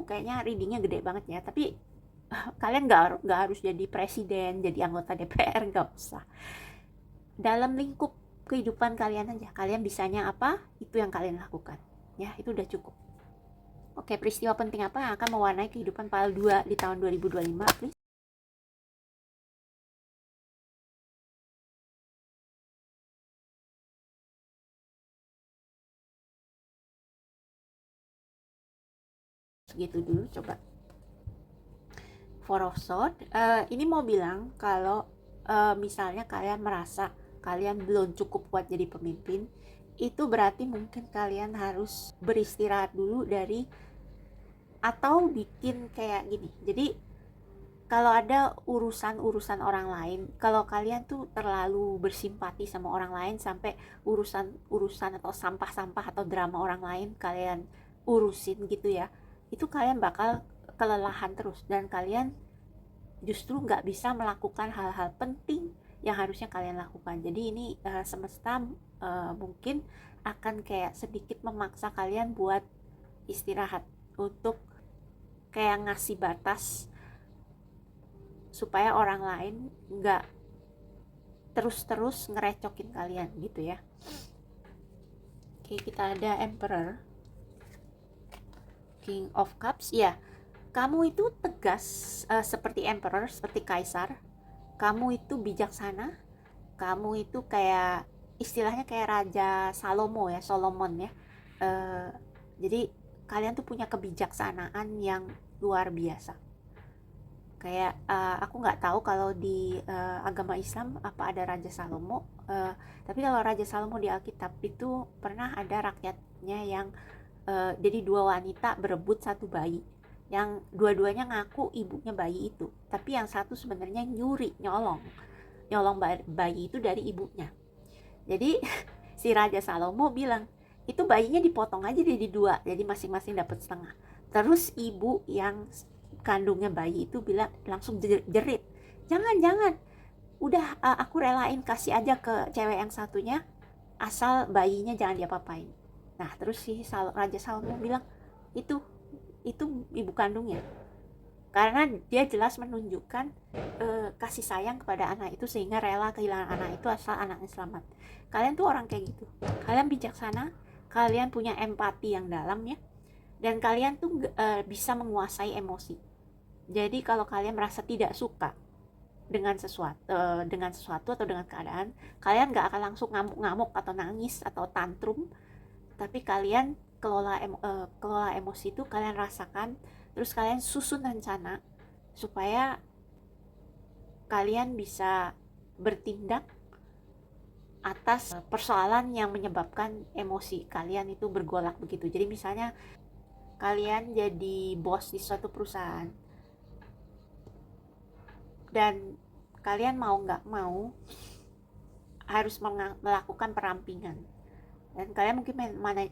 Kayaknya readingnya gede banget ya, tapi kalian nggak harus jadi presiden, jadi anggota DPR, nggak usah. Dalam lingkup kehidupan kalian aja, kalian bisanya apa, itu yang kalian lakukan ya, itu udah cukup. Oke, peristiwa penting apa yang akan mewarnai kehidupan PAL 2 di tahun 2025, please? Segitu dulu, coba. Four of Swords, ini mau bilang kalau misalnya kalian merasa kalian belum cukup kuat jadi pemimpin, itu berarti mungkin kalian harus beristirahat dulu dari, atau bikin kayak gini. Jadi kalau ada urusan orang lain, kalau kalian tuh terlalu bersimpati sama orang lain sampai urusan atau sampah-sampah atau drama orang lain kalian urusin gitu ya, itu kalian bakal kelelahan terus, dan kalian justru nggak bisa melakukan hal-hal penting yang harusnya kalian lakukan. Jadi ini semesta mungkin akan kayak sedikit memaksa kalian buat istirahat, untuk kayak ngasih batas supaya orang lain nggak terus-terus ngerecokin kalian gitu ya. Oke, kita ada Emperor, King of Cups ya. Kamu itu tegas seperti Emperor, seperti Kaisar. Kamu itu bijaksana. Kamu itu kayak istilahnya kayak Raja Salomo ya, Solomon ya. Jadi kalian tuh punya kebijaksanaan yang luar biasa. Kayak aku nggak tahu kalau di agama Islam apa ada Raja Salomo. Tapi kalau Raja Salomo di Alkitab itu pernah ada rakyatnya yang jadi dua wanita berebut satu bayi, yang dua-duanya ngaku ibunya bayi itu, tapi yang satu sebenarnya nyolong bayi itu dari ibunya. Jadi si Raja Salomo bilang, itu bayinya dipotong aja jadi dua, jadi masing-masing dapat setengah. Terus ibu yang kandungnya bayi itu bilang, langsung jerit, jangan, udah aku relain kasih aja ke cewek yang satunya, asal bayinya jangan diapa-apain. Nah terus si Raja Salomo bilang, itu ibu kandungnya, karena dia jelas menunjukkan kasih sayang kepada anak itu, sehingga rela kehilangan anak itu asal anaknya selamat. Kalian tuh orang kayak gitu, kalian bijaksana, kalian punya empati yang dalam ya, dan kalian tuh bisa menguasai emosi. Jadi kalau kalian merasa tidak suka dengan sesuatu atau dengan keadaan, kalian gak akan langsung ngamuk-ngamuk atau nangis atau tantrum, tapi kalian kelola emosi itu, kalian rasakan, terus kalian susun rencana supaya kalian bisa bertindak atas persoalan yang menyebabkan emosi kalian itu bergolak begitu. Jadi misalnya kalian jadi bos di suatu perusahaan, dan kalian mau nggak mau harus melakukan perampingan, dan kalian mungkin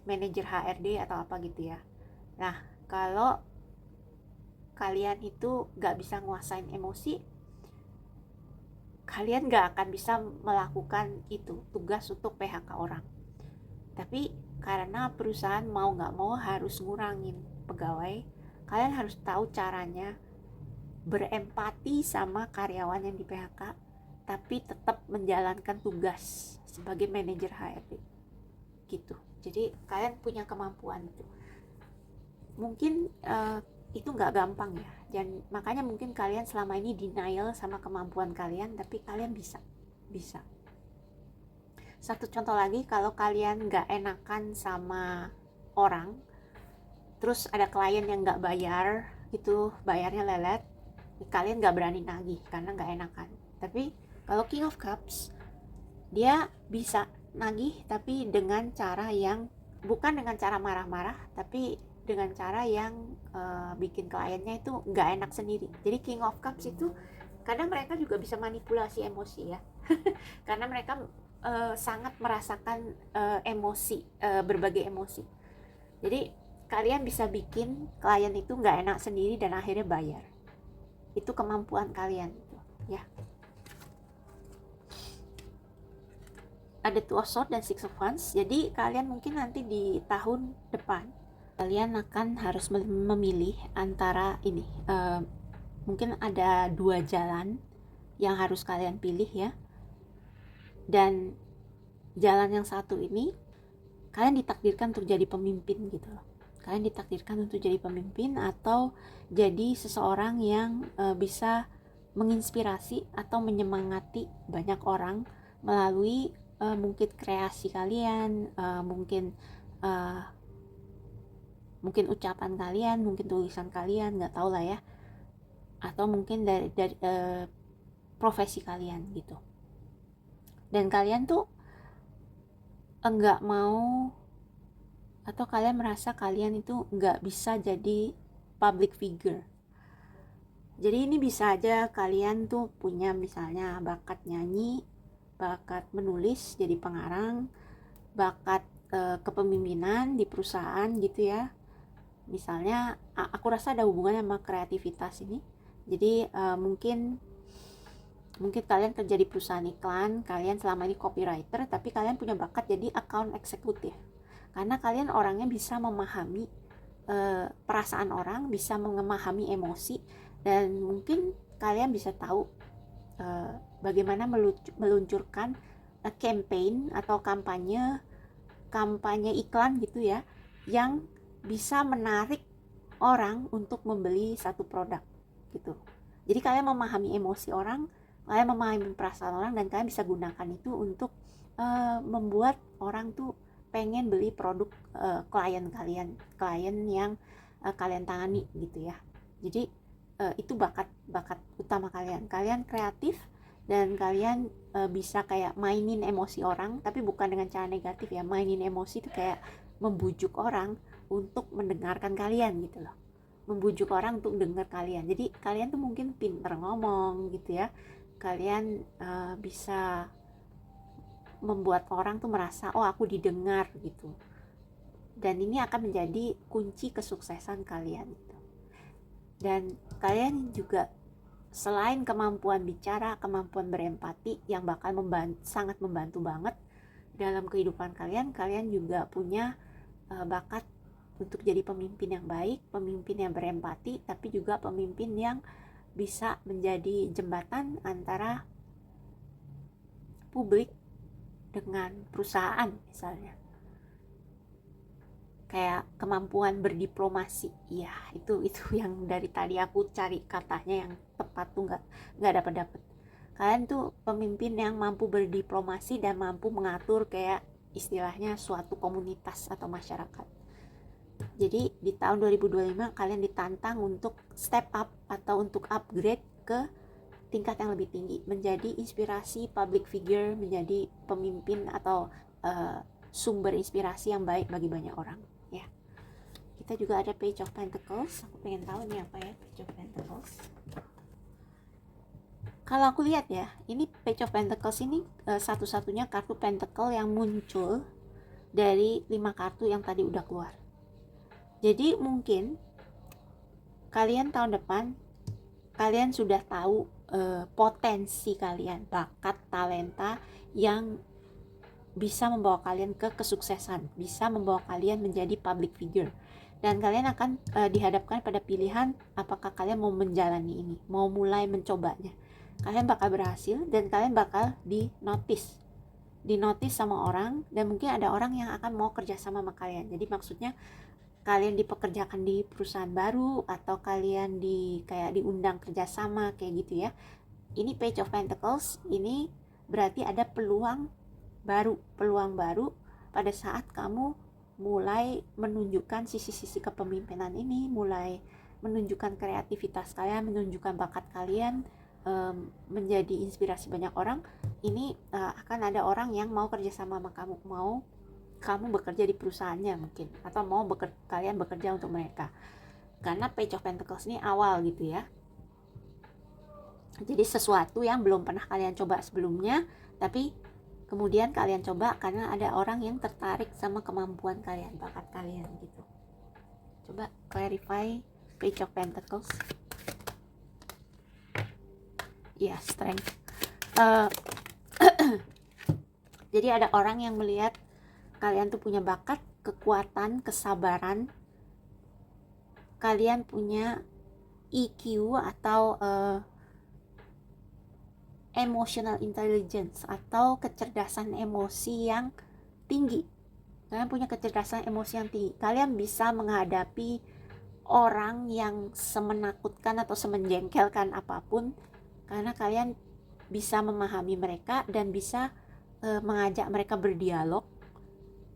manajer HRD atau apa gitu ya. Nah kalau kalian itu nggak bisa nguasain emosi, kalian nggak akan bisa melakukan itu tugas untuk PHK orang. Tapi karena perusahaan mau nggak mau harus ngurangin pegawai. Kalian harus tahu caranya berempati sama karyawan yang di PHK, tapi tetap menjalankan tugas sebagai manajer HRD gitu. Jadi kalian punya kemampuan itu. Mungkin itu nggak gampang ya, dan makanya mungkin kalian selama ini denial sama kemampuan kalian, tapi kalian bisa. Satu contoh lagi, kalau kalian nggak enakan sama orang, terus ada klien yang nggak bayar, itu bayarnya lelet, kalian nggak berani nagih karena nggak enakan. Tapi kalau King of Cups, dia bisa nagih tapi dengan cara yang bukan dengan cara marah-marah, tapi dengan cara yang bikin kliennya itu nggak enak sendiri. Jadi King of Cups itu kadang mereka juga bisa manipulasi emosi ya, karena mereka sangat merasakan emosi, berbagai emosi. Jadi kalian bisa bikin klien itu nggak enak sendiri dan akhirnya bayar. Itu kemampuan kalian ya. Ada Two of Swords dan Six of Wands. Jadi kalian mungkin nanti di tahun depan kalian akan harus memilih antara ini, mungkin ada 2 jalan yang harus kalian pilih ya. Dan jalan yang satu ini kalian ditakdirkan untuk jadi pemimpin gitu loh. Kalian ditakdirkan untuk jadi pemimpin atau jadi seseorang yang bisa menginspirasi atau menyemangati banyak orang melalui mungkin kreasi kalian, mungkin ucapan kalian, mungkin tulisan kalian, nggak tahu lah ya, atau mungkin dari profesi kalian gitu. Dan kalian tuh enggak mau, atau kalian merasa kalian itu enggak bisa jadi public figure. Jadi ini bisa aja kalian tuh punya misalnya bakat nyanyi, bakat menulis jadi pengarang, bakat kepemimpinan di perusahaan gitu ya. Misalnya aku rasa ada hubungannya sama kreativitas ini. Jadi mungkin kalian kerja di perusahaan iklan, kalian selama ini copywriter, tapi kalian punya bakat jadi account eksekutif. Karena kalian orangnya bisa memahami perasaan orang, bisa memahami emosi, dan mungkin kalian bisa tahu bagaimana meluncurkan campaign atau kampanye iklan gitu ya, yang bisa menarik orang untuk membeli satu produk gitu. Jadi kalian memahami emosi orang, kalian memahami perasaan orang, dan kalian bisa gunakan itu untuk membuat orang tuh pengen beli produk klien yang kalian tangani gitu ya. Jadi itu bakat utama kalian kreatif, dan kalian bisa kayak mainin emosi orang, tapi bukan dengan cara negatif ya. Mainin emosi itu kayak membujuk orang untuk mendengarkan kalian gitu loh, membujuk orang untuk dengar kalian. Jadi kalian tuh mungkin pinter ngomong gitu ya, kalian bisa membuat orang tuh merasa oh aku didengar gitu, dan ini akan menjadi kunci kesuksesan kalian gitu. Dan kalian juga selain kemampuan bicara, kemampuan berempati yang bakal sangat membantu banget dalam kehidupan kalian juga punya bakat untuk jadi pemimpin yang baik, pemimpin yang berempati, tapi juga pemimpin yang bisa menjadi jembatan antara publik dengan perusahaan misalnya. Kayak kemampuan berdiplomasi, ya itu yang dari tadi aku cari katanya yang tepat tuh nggak dapat. Kalian tuh pemimpin yang mampu berdiplomasi dan mampu mengatur kayak istilahnya suatu komunitas atau masyarakat. Jadi di tahun 2025 kalian ditantang untuk step up atau untuk upgrade ke tingkat yang lebih tinggi, menjadi inspirasi public figure, menjadi pemimpin atau sumber inspirasi yang baik bagi banyak orang ya. Kita juga ada Page of Pentacles. Aku pengen tahu nih apa ya Page of Pentacles. Kalau aku lihat ya, ini Page of Pentacles ini satu-satunya kartu pentacle yang muncul dari 5 kartu yang tadi udah keluar. Jadi mungkin kalian tahun depan kalian sudah tahu potensi kalian, bakat, talenta yang bisa membawa kalian ke kesuksesan, bisa membawa kalian menjadi public figure. Dan kalian akan dihadapkan pada pilihan apakah kalian mau menjalani ini, mau mulai mencobanya. Kalian bakal berhasil dan kalian bakal dinotis sama orang, dan mungkin ada orang yang akan mau kerja sama kalian. Jadi maksudnya kalian dipekerjakan di perusahaan baru atau kalian kayak diundang kerjasama kayak gitu ya. Ini Page of Pentacles, ini berarti ada peluang baru pada saat kamu mulai menunjukkan sisi-sisi kepemimpinan ini, mulai menunjukkan kreativitas kalian, menunjukkan bakat kalian, menjadi inspirasi banyak orang. Ini akan ada orang yang mau kerjasama sama kamu, mau kamu bekerja di perusahaannya mungkin, atau mau kalian bekerja untuk mereka. Karena Page of Pentacles ini awal gitu ya. Jadi sesuatu yang belum pernah kalian coba sebelumnya, tapi kemudian kalian coba karena ada orang yang tertarik sama kemampuan kalian, bakat kalian gitu. Coba clarify Page of Pentacles. Ya, strength. Jadi ada orang yang melihat kalian tuh punya bakat, kekuatan, kesabaran. Kalian punya EQ atau emotional intelligence atau kecerdasan emosi yang tinggi. Kalian punya kecerdasan emosi yang tinggi. Kalian bisa menghadapi orang yang semenakutkan atau semenjengkelkan apapun, karena kalian bisa memahami mereka dan bisa mengajak mereka berdialog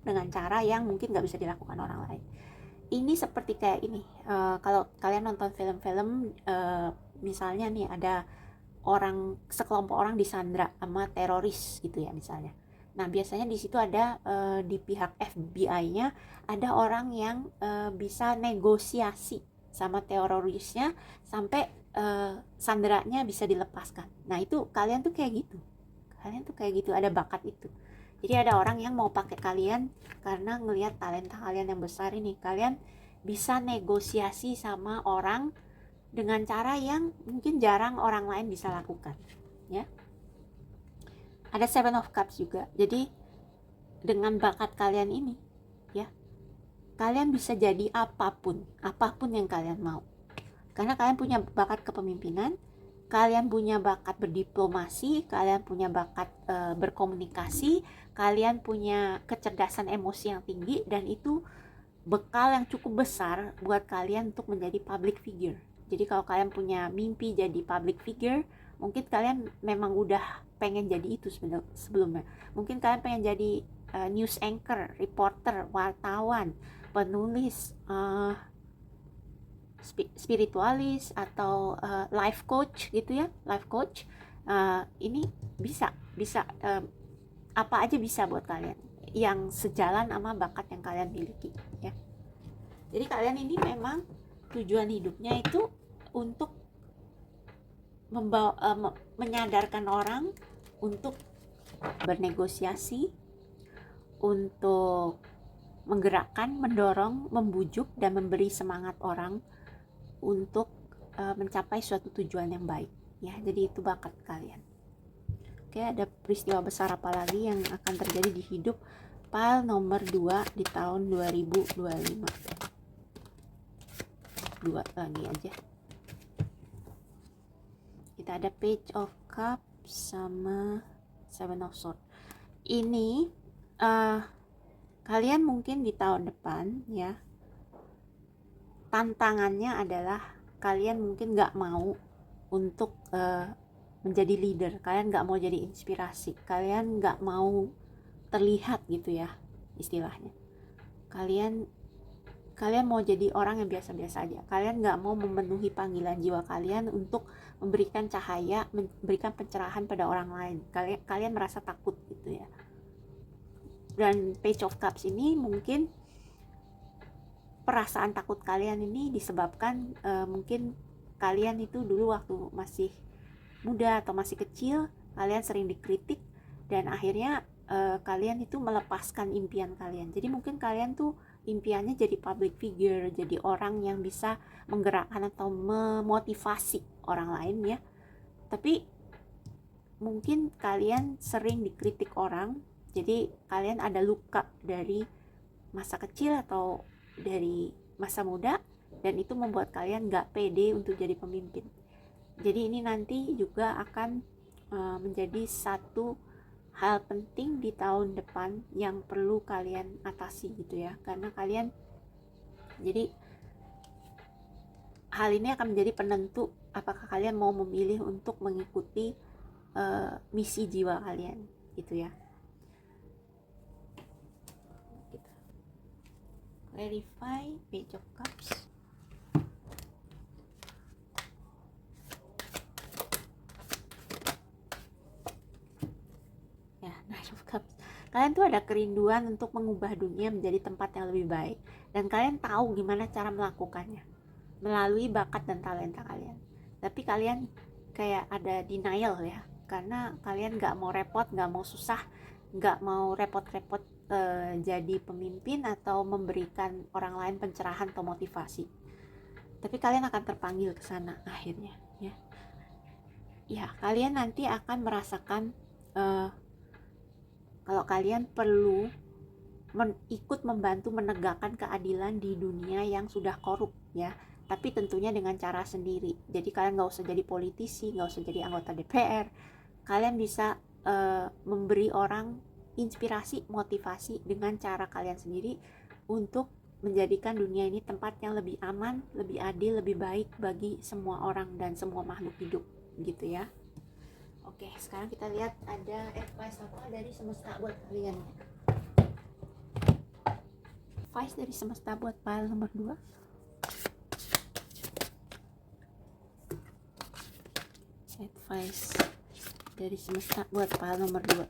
dengan cara yang mungkin gak bisa dilakukan orang lain. Ini seperti kayak ini, kalau kalian nonton film-film, misalnya nih ada sekelompok orang disandra sama teroris gitu ya misalnya. Nah biasanya di situ ada di pihak FBI-nya ada orang yang bisa negosiasi sama terorisnya sampai sanderanya bisa dilepaskan. Nah itu kalian tuh kayak gitu, ada bakat itu. Jadi ada orang yang mau pakai kalian karena ngelihat talenta kalian yang besar ini. Kalian bisa negosiasi sama orang dengan cara yang mungkin jarang orang lain bisa lakukan ya. Ada Seven of Cups juga. Jadi dengan bakat kalian ini ya, kalian bisa jadi apapun yang kalian mau. Karena kalian punya bakat kepemimpinan, kalian punya bakat berdiplomasi, kalian punya bakat berkomunikasi, kalian punya kecerdasan emosi yang tinggi, dan itu bekal yang cukup besar buat kalian untuk menjadi public figure. Jadi kalau kalian punya mimpi jadi public figure, mungkin kalian memang udah pengen jadi itu sebelumnya. Mungkin kalian pengen jadi news anchor, reporter, wartawan, penulis, spiritualis, atau life coach gitu ya, life coach. Ini bisa apa aja bisa buat kalian yang sejalan sama bakat yang kalian miliki ya. Jadi kalian ini memang tujuan hidupnya itu untuk menyadarkan orang, untuk bernegosiasi, untuk menggerakkan, mendorong, membujuk, dan memberi semangat orang untuk mencapai suatu tujuan yang baik ya. Jadi itu bakat kalian. Oke, ada peristiwa besar apa lagi yang akan terjadi di hidup pile nomor 2 di tahun 2025? 2 lagi aja. Kita ada Page of Cups sama Seven of Swords. Ini kalian mungkin di tahun depan ya, tantangannya adalah kalian mungkin gak mau untuk menjadi leader, kalian gak mau jadi inspirasi, kalian gak mau terlihat gitu ya istilahnya. Kalian mau jadi orang yang biasa-biasa aja. Kalian gak mau memenuhi panggilan jiwa kalian untuk memberikan cahaya, memberikan pencerahan pada orang lain. Kalian merasa takut gitu ya. Dan Page of Cups ini mungkin perasaan takut kalian ini disebabkan mungkin kalian itu dulu waktu masih muda atau masih kecil, kalian sering dikritik, dan akhirnya kalian itu melepaskan impian kalian. Jadi mungkin kalian tuh impiannya jadi public figure, jadi orang yang bisa menggerakkan atau memotivasi orang lain ya. Tapi mungkin kalian sering dikritik orang, Jadi kalian ada luka dari masa kecil atau dari masa muda, dan itu membuat kalian gak pede untuk jadi pemimpin. Jadi ini nanti juga akan menjadi satu hal penting di tahun depan yang perlu kalian atasi gitu ya, karena kalian, jadi hal ini akan menjadi penentu apakah kalian mau memilih untuk mengikuti misi jiwa kalian gitu ya. Clarify Page of Cups. Ya, Knight of Cups. Kalian tuh ada kerinduan untuk mengubah dunia menjadi tempat yang lebih baik, dan kalian tahu gimana cara melakukannya melalui bakat dan talenta kalian. Tapi kalian kayak ada denial ya, karena kalian gak mau repot, gak mau susah, gak mau repot-repot jadi pemimpin atau memberikan orang lain pencerahan atau motivasi. Tapi kalian akan terpanggil ke sana akhirnya ya. Ya, kalian nanti akan merasakan kalau kalian perlu ikut membantu menegakkan keadilan di dunia yang sudah korup ya, tapi tentunya dengan cara sendiri. Jadi kalian gak usah jadi politisi, gak usah jadi anggota DPR. Kalian bisa memberi orang inspirasi, motivasi dengan cara kalian sendiri untuk menjadikan dunia ini tempat yang lebih aman, lebih adil, lebih baik bagi semua orang dan semua makhluk hidup gitu ya. Oke, sekarang kita lihat ada advice apa dari semesta buat kalian. Advice dari semesta buat pile nomor 2. Advice dari semesta buat pile nomor 2.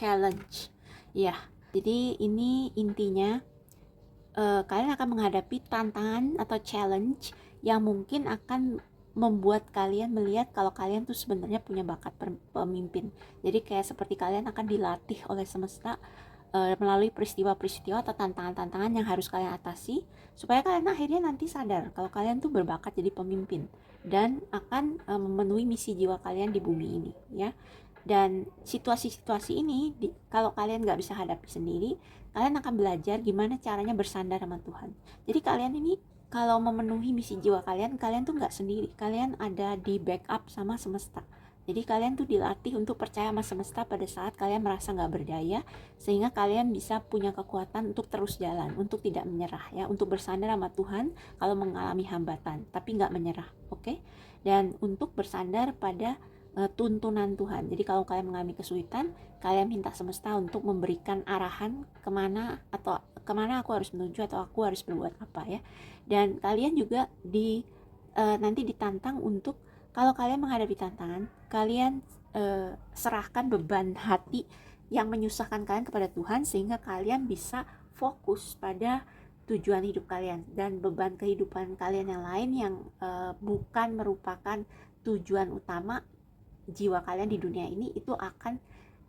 Challenge. Ya, jadi ini intinya kalian akan menghadapi tantangan atau challenge yang mungkin akan membuat kalian melihat kalau kalian tuh sebenarnya punya bakat pemimpin. Jadi kayak seperti kalian akan dilatih oleh semesta melalui peristiwa-peristiwa atau tantangan-tantangan yang harus kalian atasi, supaya kalian akhirnya nanti sadar kalau kalian tuh berbakat jadi pemimpin dan akan memenuhi misi jiwa kalian di bumi ini ya. Dan situasi-situasi ini kalau kalian gak bisa hadapi sendiri, kalian akan belajar gimana caranya bersandar sama Tuhan. Jadi kalian ini kalau memenuhi misi jiwa kalian tuh gak sendiri, kalian ada di backup sama semesta. Jadi kalian tuh dilatih untuk percaya sama semesta pada saat kalian merasa gak berdaya, sehingga kalian bisa punya kekuatan untuk terus jalan, untuk tidak menyerah ya, untuk bersandar sama Tuhan kalau mengalami hambatan, tapi gak menyerah, oke? Dan untuk bersandar pada tuntunan Tuhan. Jadi kalau kalian mengalami kesulitan, kalian minta semesta untuk memberikan arahan kemana aku harus menuju atau aku harus berbuat apa ya. Dan kalian juga nanti ditantang untuk, kalau kalian menghadapi tantangan, kalian serahkan beban hati yang menyusahkan kalian kepada Tuhan, sehingga kalian bisa fokus pada tujuan hidup kalian, dan beban kehidupan kalian yang lain yang bukan merupakan tujuan utama jiwa kalian di dunia ini, itu akan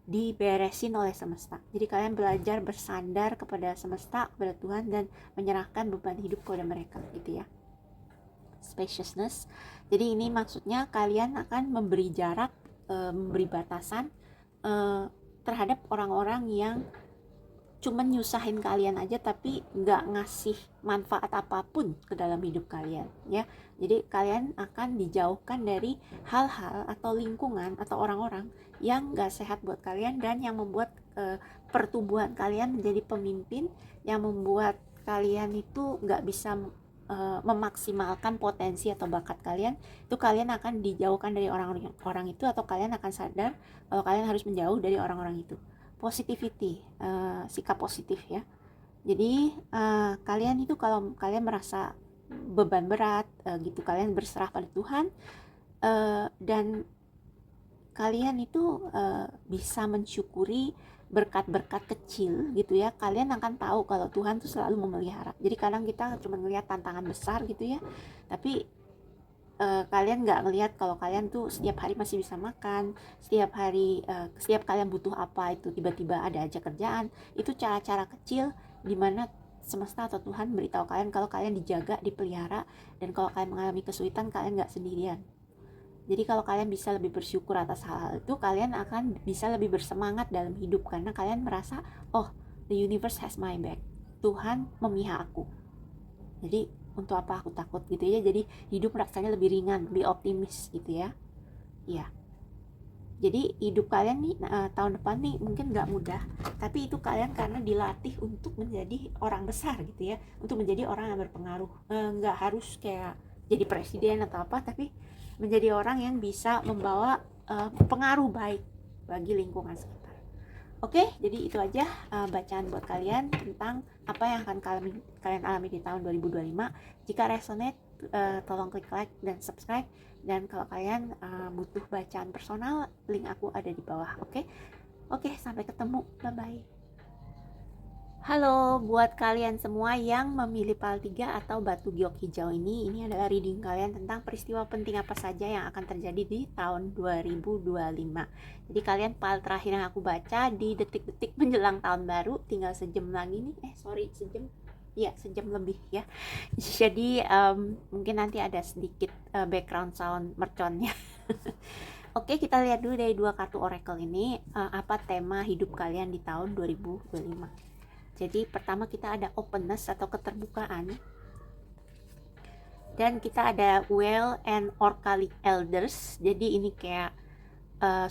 diberesin oleh semesta. Jadi kalian belajar bersandar kepada semesta, kepada Tuhan, dan menyerahkan beban hidup kepada mereka gitu ya. Spaciousness. Jadi ini maksudnya kalian akan memberi jarak, memberi batasan terhadap orang-orang yang cuma nyusahin kalian aja tapi nggak ngasih manfaat apapun ke dalam hidup kalian ya. Jadi kalian akan dijauhkan dari hal-hal atau lingkungan atau orang-orang yang nggak sehat buat kalian, dan yang membuat pertumbuhan kalian menjadi pemimpin, yang membuat kalian itu nggak bisa memaksimalkan potensi atau bakat kalian. Itu kalian akan dijauhkan dari orang-orang itu, atau kalian akan sadar kalau kalian harus menjauh dari orang-orang itu. Positivity, sikap positif ya. Jadi kalian itu kalau kalian merasa beban berat gitu, kalian berserah pada Tuhan, dan kalian itu bisa mensyukuri berkat-berkat kecil gitu ya. Kalian akan tahu kalau Tuhan tuh selalu memelihara. Jadi kadang kita cuma ngelihat tantangan besar gitu ya, tapi kalian nggak ngelihat kalau kalian tuh setiap hari masih bisa makan, setiap hari setiap kalian butuh apa itu tiba-tiba ada aja kerjaan. Itu cara-cara kecil dimana semesta atau Tuhan beritahu kalian kalau kalian dijaga, dipelihara, dan kalau kalian mengalami kesulitan kalian nggak sendirian. Jadi kalau kalian bisa lebih bersyukur atas hal-hal itu, kalian akan bisa lebih bersemangat dalam hidup karena kalian merasa, oh, the universe has my back. Tuhan memihak aku. Jadi untuk apa aku takut gitu ya. Jadi hidup rasanya lebih ringan, lebih optimis gitu ya. Iya. Jadi hidup kalian nih tahun depan nih mungkin nggak mudah, tapi itu kalian karena dilatih untuk menjadi orang besar gitu ya, untuk menjadi orang yang berpengaruh. Nggak harus kayak jadi presiden atau apa, tapi menjadi orang yang bisa membawa pengaruh baik bagi lingkungan sekitar. Oke, jadi itu aja bacaan buat kalian tentang apa yang akan kalian alami di tahun 2025. Jika resonate, tolong klik like dan subscribe. Dan kalau kalian butuh bacaan personal, link aku ada di bawah. Oke, sampai ketemu. Bye-bye. Halo, buat kalian semua yang memilih PAL 3 atau batu giok hijau ini adalah reading kalian tentang peristiwa penting apa saja yang akan terjadi di tahun 2025. Jadi kalian PAL terakhir yang aku baca di detik-detik menjelang tahun baru, tinggal sejam lagi nih. Sejam lebih ya. Jadi mungkin nanti ada sedikit background sound merconnya. Oke, kita lihat dulu dari 2 kartu oracle ini apa tema hidup kalian di tahun 2025. Jadi pertama kita ada openness atau keterbukaan, dan kita ada well and orcalic elders. Jadi ini kayak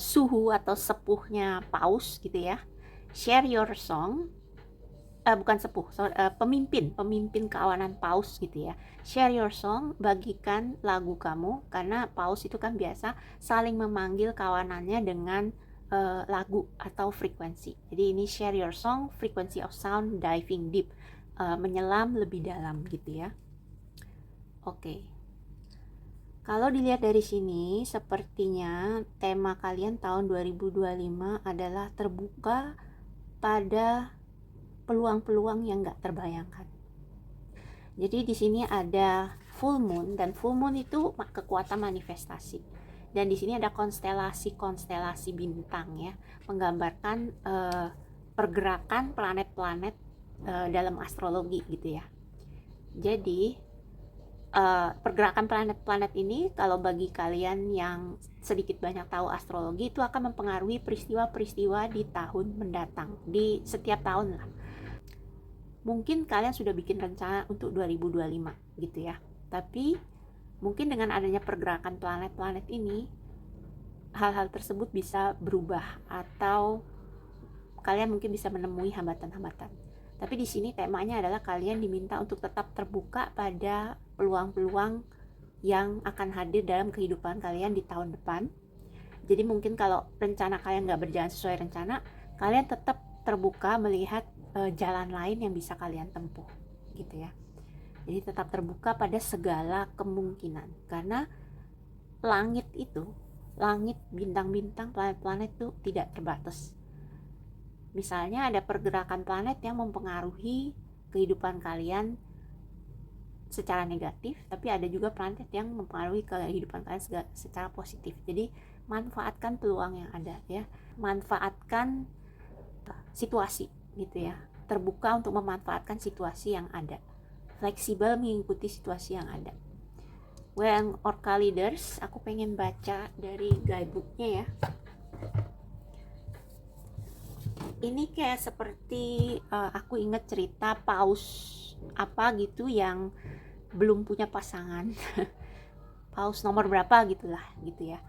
suhu atau sepuhnya paus gitu ya. Share your song, bukan sepuh, pemimpin kawanan paus gitu ya. Share your song, bagikan lagu kamu, karena paus itu kan biasa saling memanggil kawanannya dengan lagu atau frekuensi. Jadi ini share your song, frequency of sound, diving deep, menyelam lebih dalam gitu ya. Oke. Kalau dilihat dari sini, sepertinya tema kalian tahun 2025 adalah terbuka pada peluang-peluang yang nggak terbayangkan. Jadi di sini ada full moon, dan full moon itu kekuatan manifestasi. Dan di sini ada konstelasi bintang ya, menggambarkan pergerakan planet-planet dalam astrologi gitu ya. Jadi pergerakan planet-planet ini, kalau bagi kalian yang sedikit banyak tahu astrologi, itu akan mempengaruhi peristiwa-peristiwa di tahun mendatang, di setiap tahun lah. Mungkin kalian sudah bikin rencana untuk 2025 gitu ya, tapi mungkin dengan adanya pergerakan planet-planet ini, hal-hal tersebut bisa berubah atau kalian mungkin bisa menemui hambatan-hambatan. Tapi di sini temanya adalah kalian diminta untuk tetap terbuka pada peluang-peluang yang akan hadir dalam kehidupan kalian di tahun depan. Jadi mungkin kalau rencana kalian nggak berjalan sesuai rencana, kalian tetap terbuka melihat jalan lain yang bisa kalian tempuh gitu ya. Jadi tetap terbuka pada segala kemungkinan, karena langit, bintang-bintang, planet-planet itu tidak terbatas. Misalnya ada pergerakan planet yang mempengaruhi kehidupan kalian secara negatif, tapi ada juga planet yang mempengaruhi kehidupan kalian secara positif. Jadi manfaatkan peluang yang ada ya, manfaatkan situasi gitu ya, terbuka untuk memanfaatkan situasi yang ada, fleksibel mengikuti situasi yang ada. When Orca Leaders, aku pengen baca dari guidebooknya ya. Ini kayak seperti aku ingat cerita paus apa gitu yang belum punya pasangan. Paus nomor berapa gitulah gitu ya.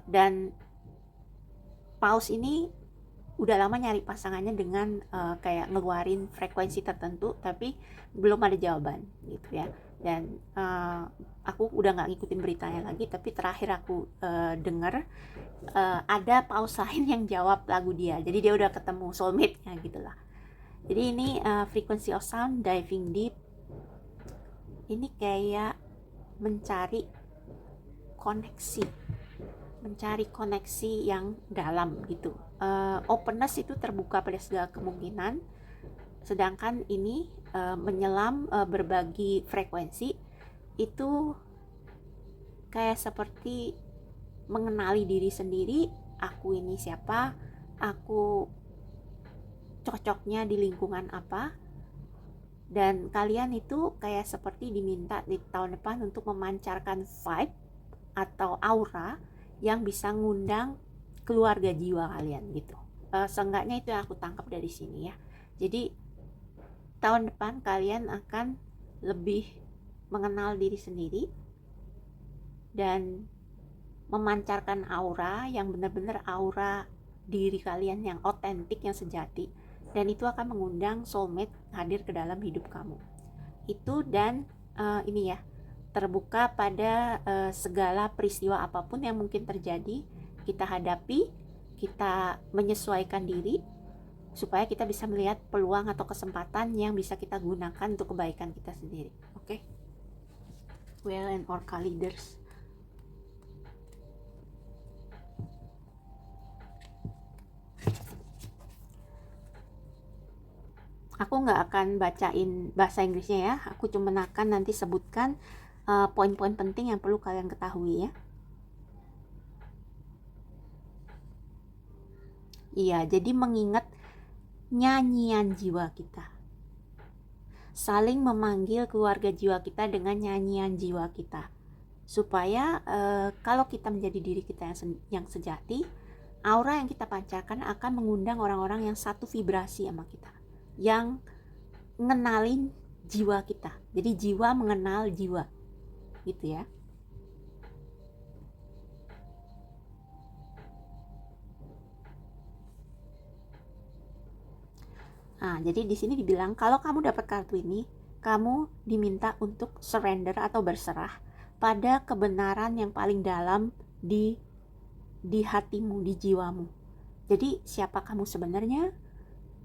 Dan paus ini udah lama nyari pasangannya dengan kayak ngeluarin frekuensi tertentu, tapi belum ada jawaban gitu ya. Dan aku udah nggak ngikutin beritanya lagi, tapi terakhir aku dengar ada paus lain yang jawab lagu dia, jadi dia udah ketemu soulmate-nya gitulah. Jadi ini frequency of sound, diving deep, ini kayak mencari koneksi yang dalam gitu. Openness itu terbuka pada segala kemungkinan, sedangkan ini menyelam berbagi frekuensi itu kayak seperti mengenali diri sendiri. Aku ini siapa, aku cocoknya di lingkungan apa, Dan kalian itu kayak seperti diminta di tahun depan untuk memancarkan vibe atau aura yang bisa ngundang keluarga jiwa kalian gitu. Seenggaknya itu yang aku tangkap dari sini ya. Jadi tahun depan kalian akan lebih mengenal diri sendiri dan memancarkan aura yang benar-benar aura diri kalian yang otentik, yang sejati, dan itu akan mengundang soulmate hadir ke dalam hidup kamu. Itu dan ini ya, terbuka pada segala peristiwa apapun yang mungkin terjadi, kita hadapi, kita menyesuaikan diri supaya kita bisa melihat peluang atau kesempatan yang bisa kita gunakan untuk kebaikan kita sendiri. Oke? Well and Orca leaders. Aku nggak akan bacain bahasa Inggrisnya ya, aku cuma akan nanti sebutkan poin-poin penting yang perlu kalian ketahui ya. Iya, jadi mengingat nyanyian jiwa kita. Saling memanggil keluarga jiwa kita dengan nyanyian jiwa kita. Supaya kalau kita menjadi diri kita yang sejati, aura yang kita pancarkan akan mengundang orang-orang yang satu vibrasi sama kita, yang ngenalin jiwa kita. Jadi jiwa mengenal jiwa gitu ya. Nah, jadi di sini dibilang kalau kamu dapat kartu ini, kamu diminta untuk surrender atau berserah pada kebenaran yang paling dalam di hatimu, di jiwamu. Jadi siapa kamu sebenarnya?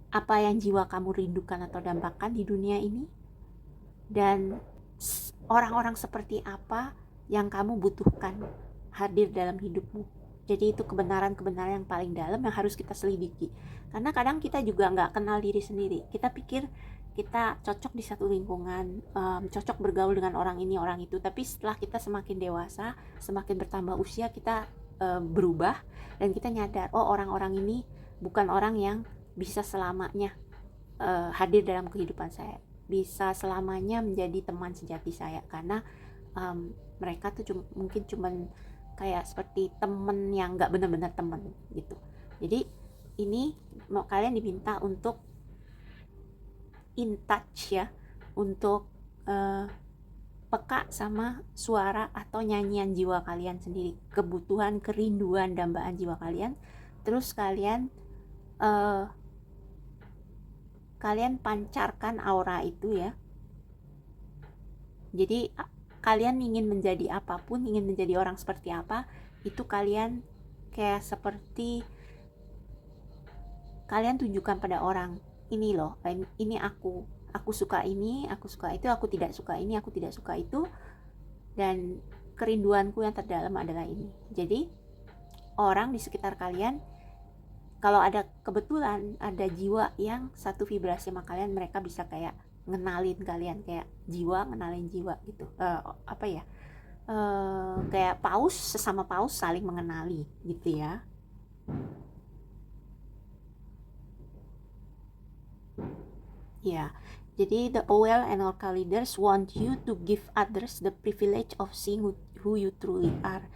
Apa yang jiwa kamu rindukan atau dambakan di dunia ini? Dan orang-orang seperti apa yang kamu butuhkan hadir dalam hidupmu. Jadi itu kebenaran-kebenaran yang paling dalam yang harus kita selidiki. Karena kadang kita juga nggak kenal diri sendiri. Kita pikir kita cocok di satu lingkungan, cocok bergaul dengan orang ini, orang itu. Tapi setelah kita semakin dewasa, semakin bertambah usia, kita berubah dan kita nyadar, oh orang-orang ini bukan orang yang bisa selamanya hadir dalam kehidupan saya, bisa selamanya menjadi teman sejati saya, karena mereka tuh mungkin cuman kayak seperti temen yang nggak benar-benar temen gitu. Jadi ini kalian diminta untuk in touch ya, untuk peka sama suara atau nyanyian jiwa kalian sendiri, kebutuhan, kerinduan, dambaan jiwa kalian. Terus kalian pancarkan aura itu ya. Jadi kalian ingin menjadi apapun, ingin menjadi orang seperti apa, itu kalian kayak seperti kalian tunjukkan pada orang, ini loh, ini aku suka ini, aku suka itu, aku tidak suka ini, aku tidak suka itu, dan kerinduanku yang terdalam adalah ini. Jadi orang di sekitar kalian, kalau ada kebetulan ada jiwa yang satu vibrasi sama kalian, mereka bisa kayak ngenalin kalian, kayak jiwa ngenalin jiwa gitu. Kayak paus sesama paus saling mengenali gitu ya. Ya, jadi the OL and Orca leaders want you to give others the privilege of seeing who you truly are,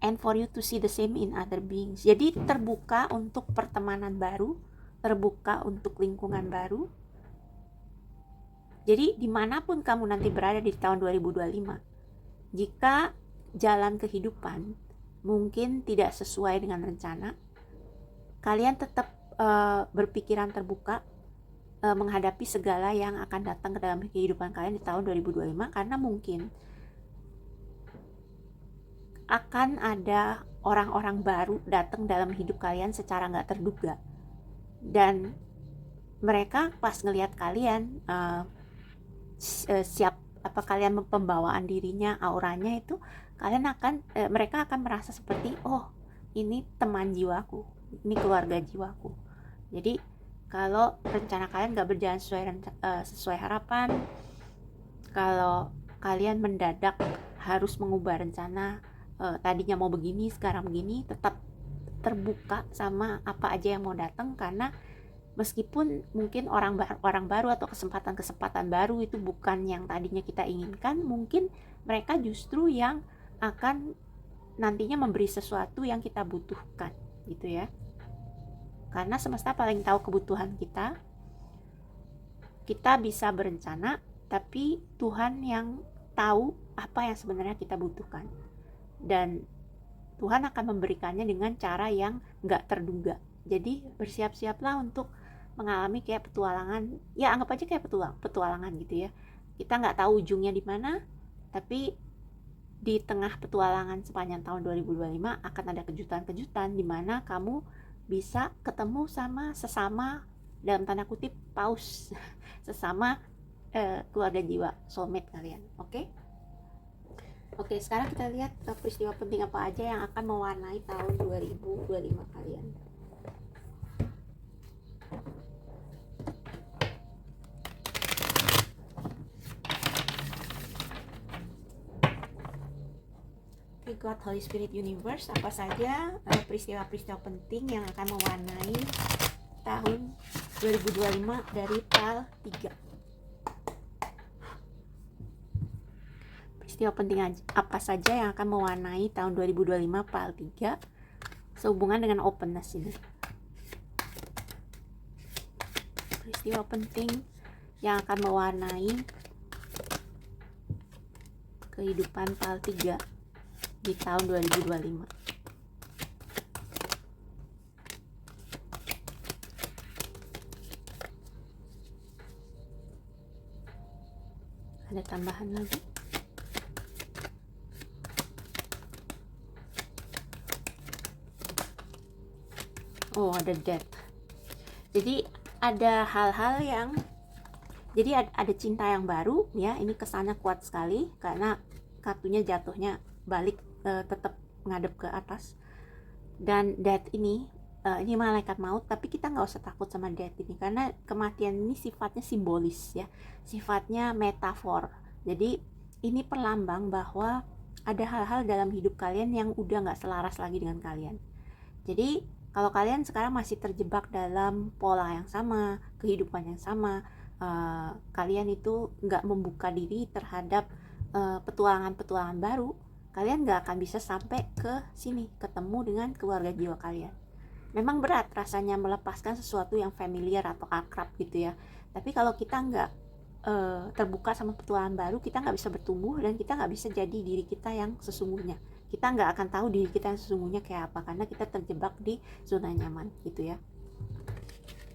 and for you to see the same in other beings. Jadi terbuka untuk pertemanan baru, terbuka untuk lingkungan baru. Jadi dimanapun kamu nanti berada di tahun 2025, jika jalan kehidupan mungkin tidak sesuai dengan rencana, kalian tetap berpikiran terbuka menghadapi segala yang akan datang ke dalam kehidupan kalian di tahun 2025, karena mungkin akan ada orang-orang baru datang dalam hidup kalian secara nggak terduga, dan mereka pas ngelihat kalian siap apa kalian pembawaan dirinya, auranya itu, kalian akan mereka akan merasa seperti, oh ini teman jiwaku, ini keluarga jiwaku. Jadi kalau rencana kalian gak berjalan sesuai harapan, kalau kalian mendadak harus mengubah rencana, tadinya mau begini sekarang begini, tetap terbuka sama apa aja yang mau datang, karena Meskipun mungkin orang baru atau kesempatan-kesempatan baru itu bukan yang tadinya kita inginkan, mungkin mereka justru yang akan nantinya memberi sesuatu yang kita butuhkan gitu ya. Karena semesta paling tahu kebutuhan kita. Kita bisa berencana, tapi Tuhan yang tahu apa yang sebenarnya kita butuhkan. Dan Tuhan akan memberikannya dengan cara yang gak terduga. Jadi bersiap-siaplah untuk mengalami kayak petualangan, ya anggap aja kayak petualangan gitu ya. Kita nggak tahu ujungnya di mana, tapi di tengah petualangan sepanjang tahun 2025 akan ada kejutan-kejutan di mana kamu bisa ketemu sama sesama, dalam tanda kutip, paus sesama keluarga jiwa, soulmate kalian. Oke, sekarang kita lihat peristiwa penting apa aja yang akan mewarnai tahun 2025 kalian. God, Holy Spirit, Universe, apa saja peristiwa-peristiwa penting yang akan mewarnai tahun 2025 dari PAL 3. Peristiwa penting apa saja yang akan mewarnai tahun 2025 PAL 3 sehubungan dengan openness ini. Peristiwa penting yang akan mewarnai kehidupan PAL 3 di tahun 2025. Ada tambahan lagi. Oh, ada death. Jadi ada hal-hal yang, jadi ada cinta yang baru ya. Ini kesannya kuat sekali karena kartunya jatuhnya balik, tetap ngadep ke atas. Dan death ini malaikat maut, tapi kita nggak usah takut sama death ini karena kematian ini sifatnya simbolis ya, sifatnya metafor. Jadi ini perlambang bahwa ada hal-hal dalam hidup kalian yang udah nggak selaras lagi dengan kalian. Jadi kalau kalian sekarang masih terjebak dalam pola yang sama, kehidupan yang sama, kalian itu nggak membuka diri terhadap petualangan-petualangan baru, kalian nggak akan bisa sampai ke sini, ketemu dengan keluarga jiwa kalian. Memang berat rasanya melepaskan sesuatu yang familiar atau akrab gitu ya. Tapi kalau kita nggak terbuka sama petualangan baru, kita nggak bisa bertumbuh dan kita nggak bisa jadi diri kita yang sesungguhnya. Kita nggak akan tahu diri kita yang sesungguhnya kayak apa karena kita terjebak di zona nyaman gitu ya.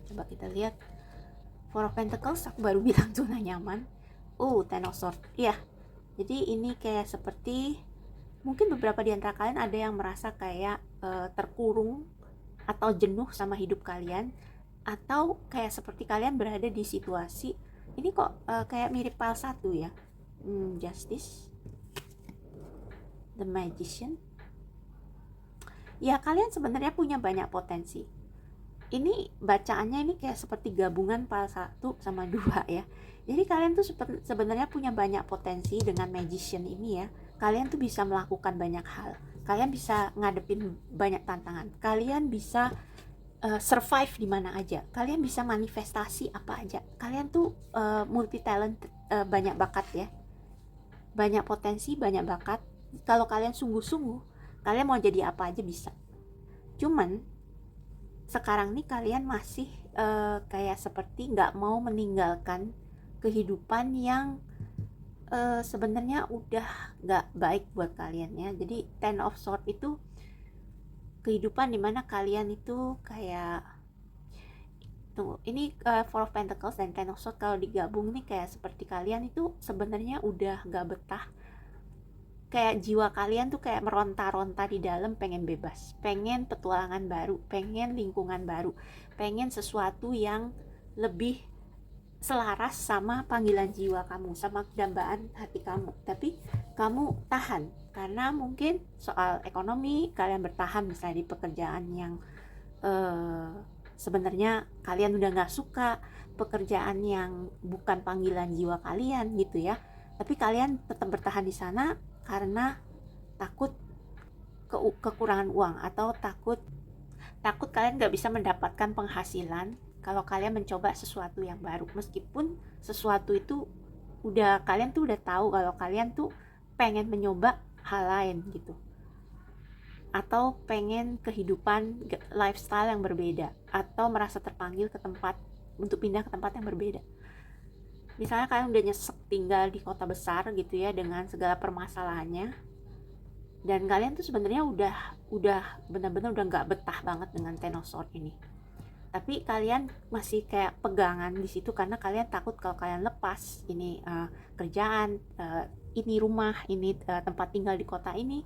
Coba kita lihat Four of Pentacles, aku baru bilang zona nyaman. Ten of Swords. Iya. Jadi ini kayak seperti mungkin beberapa di antara kalian ada yang merasa kayak terkurung atau jenuh sama hidup kalian, atau kayak seperti kalian berada di situasi ini kok kayak mirip PAL 1 ya. Justice, The Magician. Ya, kalian sebenarnya punya banyak potensi. Ini bacaannya ini kayak seperti gabungan PAL 1 sama 2 ya. Jadi kalian tuh sebenarnya punya banyak potensi dengan Magician ini ya. Kalian tuh bisa melakukan banyak hal. Kalian bisa ngadepin banyak tantangan. Kalian bisa survive di mana aja. Kalian bisa manifestasi apa aja. Kalian tuh multi talent, banyak bakat ya. Banyak potensi, banyak bakat. Kalau kalian sungguh-sungguh, kalian mau jadi apa aja bisa. Cuman sekarang nih kalian masih kayak seperti nggak mau meninggalkan kehidupan yang sebenarnya udah nggak baik buat kalian ya. Jadi Ten of Swords itu kehidupan dimana kalian itu kayak ini Four of Pentacles dan Ten of Swords kalau digabung nih kayak seperti kalian itu sebenarnya udah nggak betah. Kayak jiwa kalian tuh kayak meronta-ronta di dalam, pengen bebas, pengen petualangan baru, pengen lingkungan baru, pengen sesuatu yang lebih selaras sama panggilan jiwa kamu, sama dambaan hati kamu. Tapi kamu tahan karena mungkin soal ekonomi, kalian bertahan misalnya di pekerjaan yang sebenarnya kalian udah gak suka, pekerjaan yang bukan panggilan jiwa kalian gitu ya. Tapi kalian tetap bertahan di sana karena takut kekurangan uang, atau takut kalian gak bisa mendapatkan penghasilan kalau kalian mencoba sesuatu yang baru, meskipun sesuatu itu kalian tuh udah tahu kalau kalian tuh pengen mencoba hal lain gitu, atau pengen kehidupan lifestyle yang berbeda, atau merasa terpanggil ke tempat untuk pindah ke tempat yang berbeda. Misalnya kalian udah nyesek tinggal di kota besar gitu ya, dengan segala permasalahannya, dan kalian tuh sebenarnya udah benar-benar udah nggak betah banget dengan Tenosur ini, tapi kalian masih kayak pegangan di situ karena kalian takut kalau kalian lepas ini kerjaan, ini rumah, ini tempat tinggal di kota ini,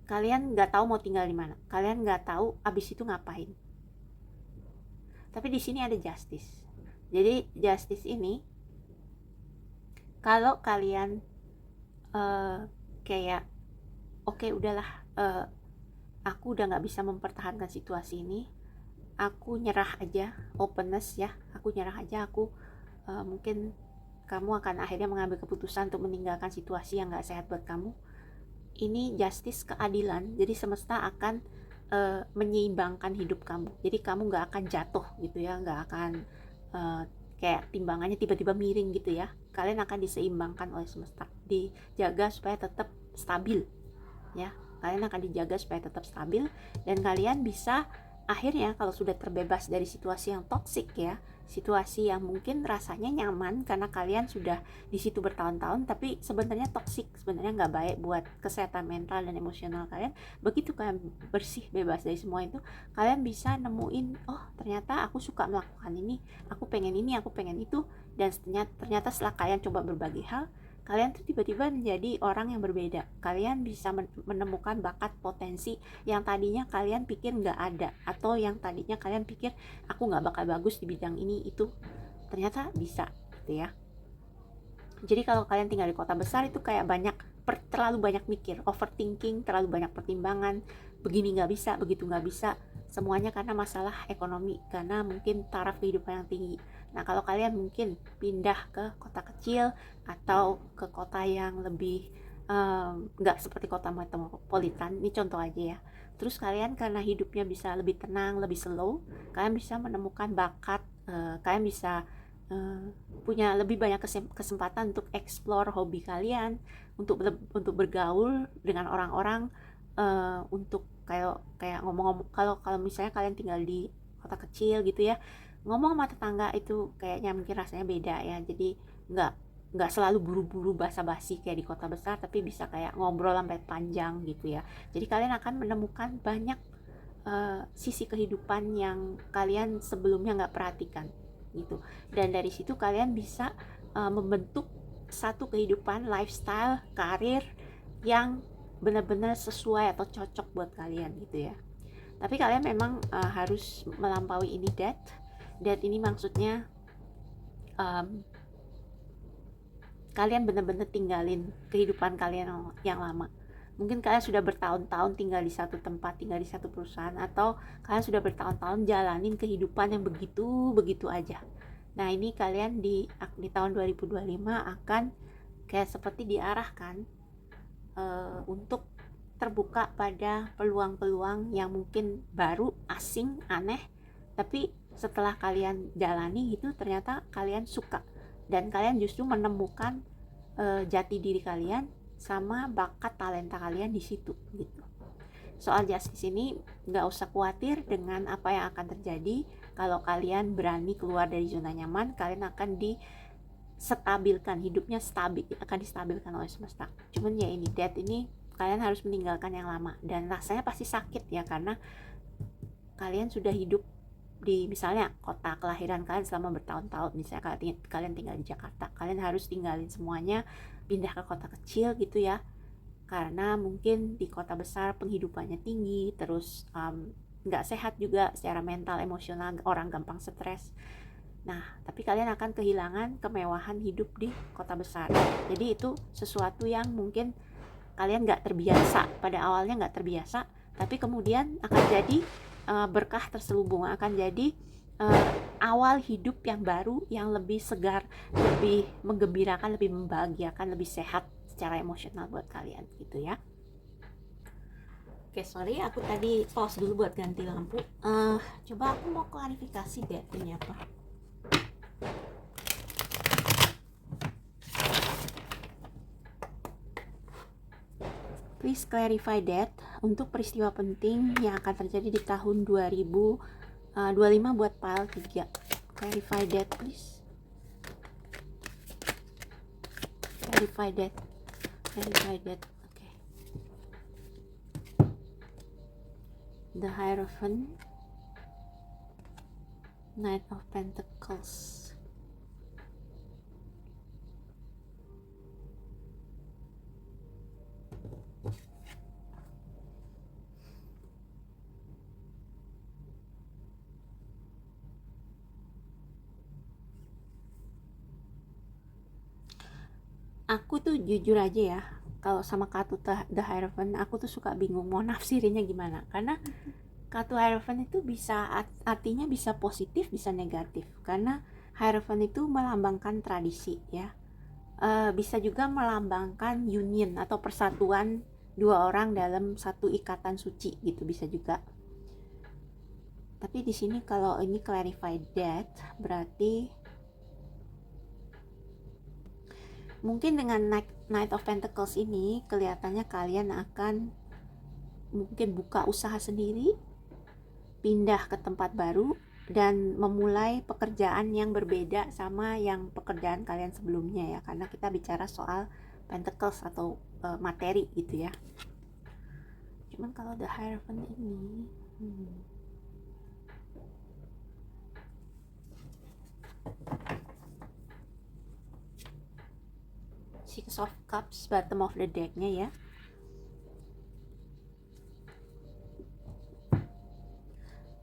kalian nggak tahu mau tinggal di mana, kalian nggak tahu abis itu ngapain. Tapi di sini ada justice. Jadi justice ini, kalau kalian kayak oke, udahlah, aku udah nggak bisa mempertahankan situasi ini, aku nyerah aja, openness ya, aku nyerah aja, aku mungkin kamu akan akhirnya mengambil keputusan untuk meninggalkan situasi yang nggak sehat buat kamu. Ini justice, keadilan. Jadi semesta akan menyeimbangkan hidup kamu. Jadi kamu nggak akan jatuh gitu ya, nggak akan kayak timbangannya tiba-tiba miring gitu ya. Kalian akan diseimbangkan oleh semesta, dijaga supaya tetap stabil ya. Kalian akan dijaga supaya tetap stabil, dan kalian bisa akhirnya kalau sudah terbebas dari situasi yang toksik ya, situasi yang mungkin rasanya nyaman karena kalian sudah di situ bertahun-tahun, tapi sebenarnya toksik, sebenarnya nggak baik buat kesehatan mental dan emosional kalian. Begitu kalian bersih, bebas dari semua itu, kalian bisa nemuin, oh ternyata aku suka melakukan ini, aku pengen ini, aku pengen itu. Dan ternyata setelah kalian coba berbagai hal, kalian tuh tiba-tiba menjadi orang yang berbeda. Kalian bisa menemukan bakat, potensi yang tadinya kalian pikir nggak ada, atau yang tadinya kalian pikir aku nggak bakal bagus di bidang ini itu, ternyata bisa gitu ya. Jadi kalau kalian tinggal di kota besar itu kayak terlalu banyak mikir, overthinking, terlalu banyak pertimbangan, begini nggak bisa, begitu nggak bisa, semuanya karena masalah ekonomi, karena mungkin taraf kehidupan yang tinggi. Nah kalau kalian mungkin pindah ke kota kecil atau ke kota yang lebih nggak seperti kota metropolitan, ini contoh aja ya, terus kalian karena hidupnya bisa lebih tenang, lebih slow, kalian bisa menemukan bakat, kalian bisa punya lebih banyak kesempatan untuk explore hobi kalian, untuk bergaul dengan orang-orang, untuk kayak ngomong-ngomong, kalau misalnya kalian tinggal di kota kecil gitu ya, ngomong sama tetangga itu kayaknya mungkin rasanya beda ya. Jadi nggak selalu buru-buru basa-basi kayak di kota besar, tapi bisa kayak ngobrol sampai panjang gitu ya. Jadi kalian akan menemukan banyak sisi kehidupan yang kalian sebelumnya nggak perhatikan gitu. Dan dari situ kalian bisa membentuk satu kehidupan, lifestyle, karir yang benar-benar sesuai atau cocok buat kalian gitu ya. Tapi kalian memang harus melampaui ini death ini maksudnya kalian benar-benar tinggalin kehidupan kalian yang lama. Mungkin kalian sudah bertahun-tahun tinggal di satu tempat, tinggal di satu perusahaan, atau kalian sudah bertahun-tahun jalanin kehidupan yang begitu aja. Nah ini kalian di tahun 2025 akan kayak seperti diarahkan untuk terbuka pada peluang-peluang yang mungkin baru, asing, aneh, tapi setelah kalian jalani itu ternyata kalian suka, dan kalian justru menemukan jati diri kalian sama bakat talenta kalian di situ gitu. Soal justice ini nggak usah khawatir dengan apa yang akan terjadi. Kalau kalian berani keluar dari zona nyaman, kalian akan distabilkan, hidupnya akan distabilkan oleh semesta. Cuman ya ini death ini, kalian harus meninggalkan yang lama, dan rasanya pasti sakit ya, karena kalian sudah hidup di misalnya kota kelahiran kalian selama bertahun-tahun. Misalnya kalian tinggal di Jakarta, kalian harus tinggalin semuanya, pindah ke kota kecil gitu ya, karena mungkin di kota besar penghidupannya tinggi, terus nggak sehat juga secara mental, emosional, orang gampang stres. Nah tapi kalian akan kehilangan kemewahan hidup di kota besar. Jadi itu sesuatu yang mungkin kalian nggak terbiasa, pada awalnya nggak terbiasa, tapi kemudian akan jadi berkah terselubung, akan jadi awal hidup yang baru, yang lebih segar, lebih menggembirakan, lebih membahagiakan, lebih sehat secara emosional buat kalian gitu ya. Oke, sorry, aku tadi pause dulu buat ganti lampu. Coba aku mau klarifikasi deh ini apa. Please clarify that untuk peristiwa penting yang akan terjadi di tahun 2025 buat file 3. Clarify that, please. Clarify that. Okay. The Hierophant, Knight of Pentacles. Aku tuh jujur aja ya, kalau sama kartu The Hierophant aku tuh suka bingung mau nafsirinnya gimana, karena kartu Hierophant itu bisa artinya bisa positif bisa negatif, karena Hierophant itu melambangkan tradisi ya, bisa juga melambangkan union atau persatuan dua orang dalam satu ikatan suci gitu, bisa juga. Tapi di sini kalau ini clarified that berarti mungkin dengan Knight of Pentacles ini kelihatannya kalian akan mungkin buka usaha sendiri, pindah ke tempat baru, dan memulai pekerjaan yang berbeda sama yang pekerjaan kalian sebelumnya ya, karena kita bicara soal Pentacles atau materi gitu ya. Cuman kalau The Hierophant ini Six of Cups bottom of the deck-nya ya.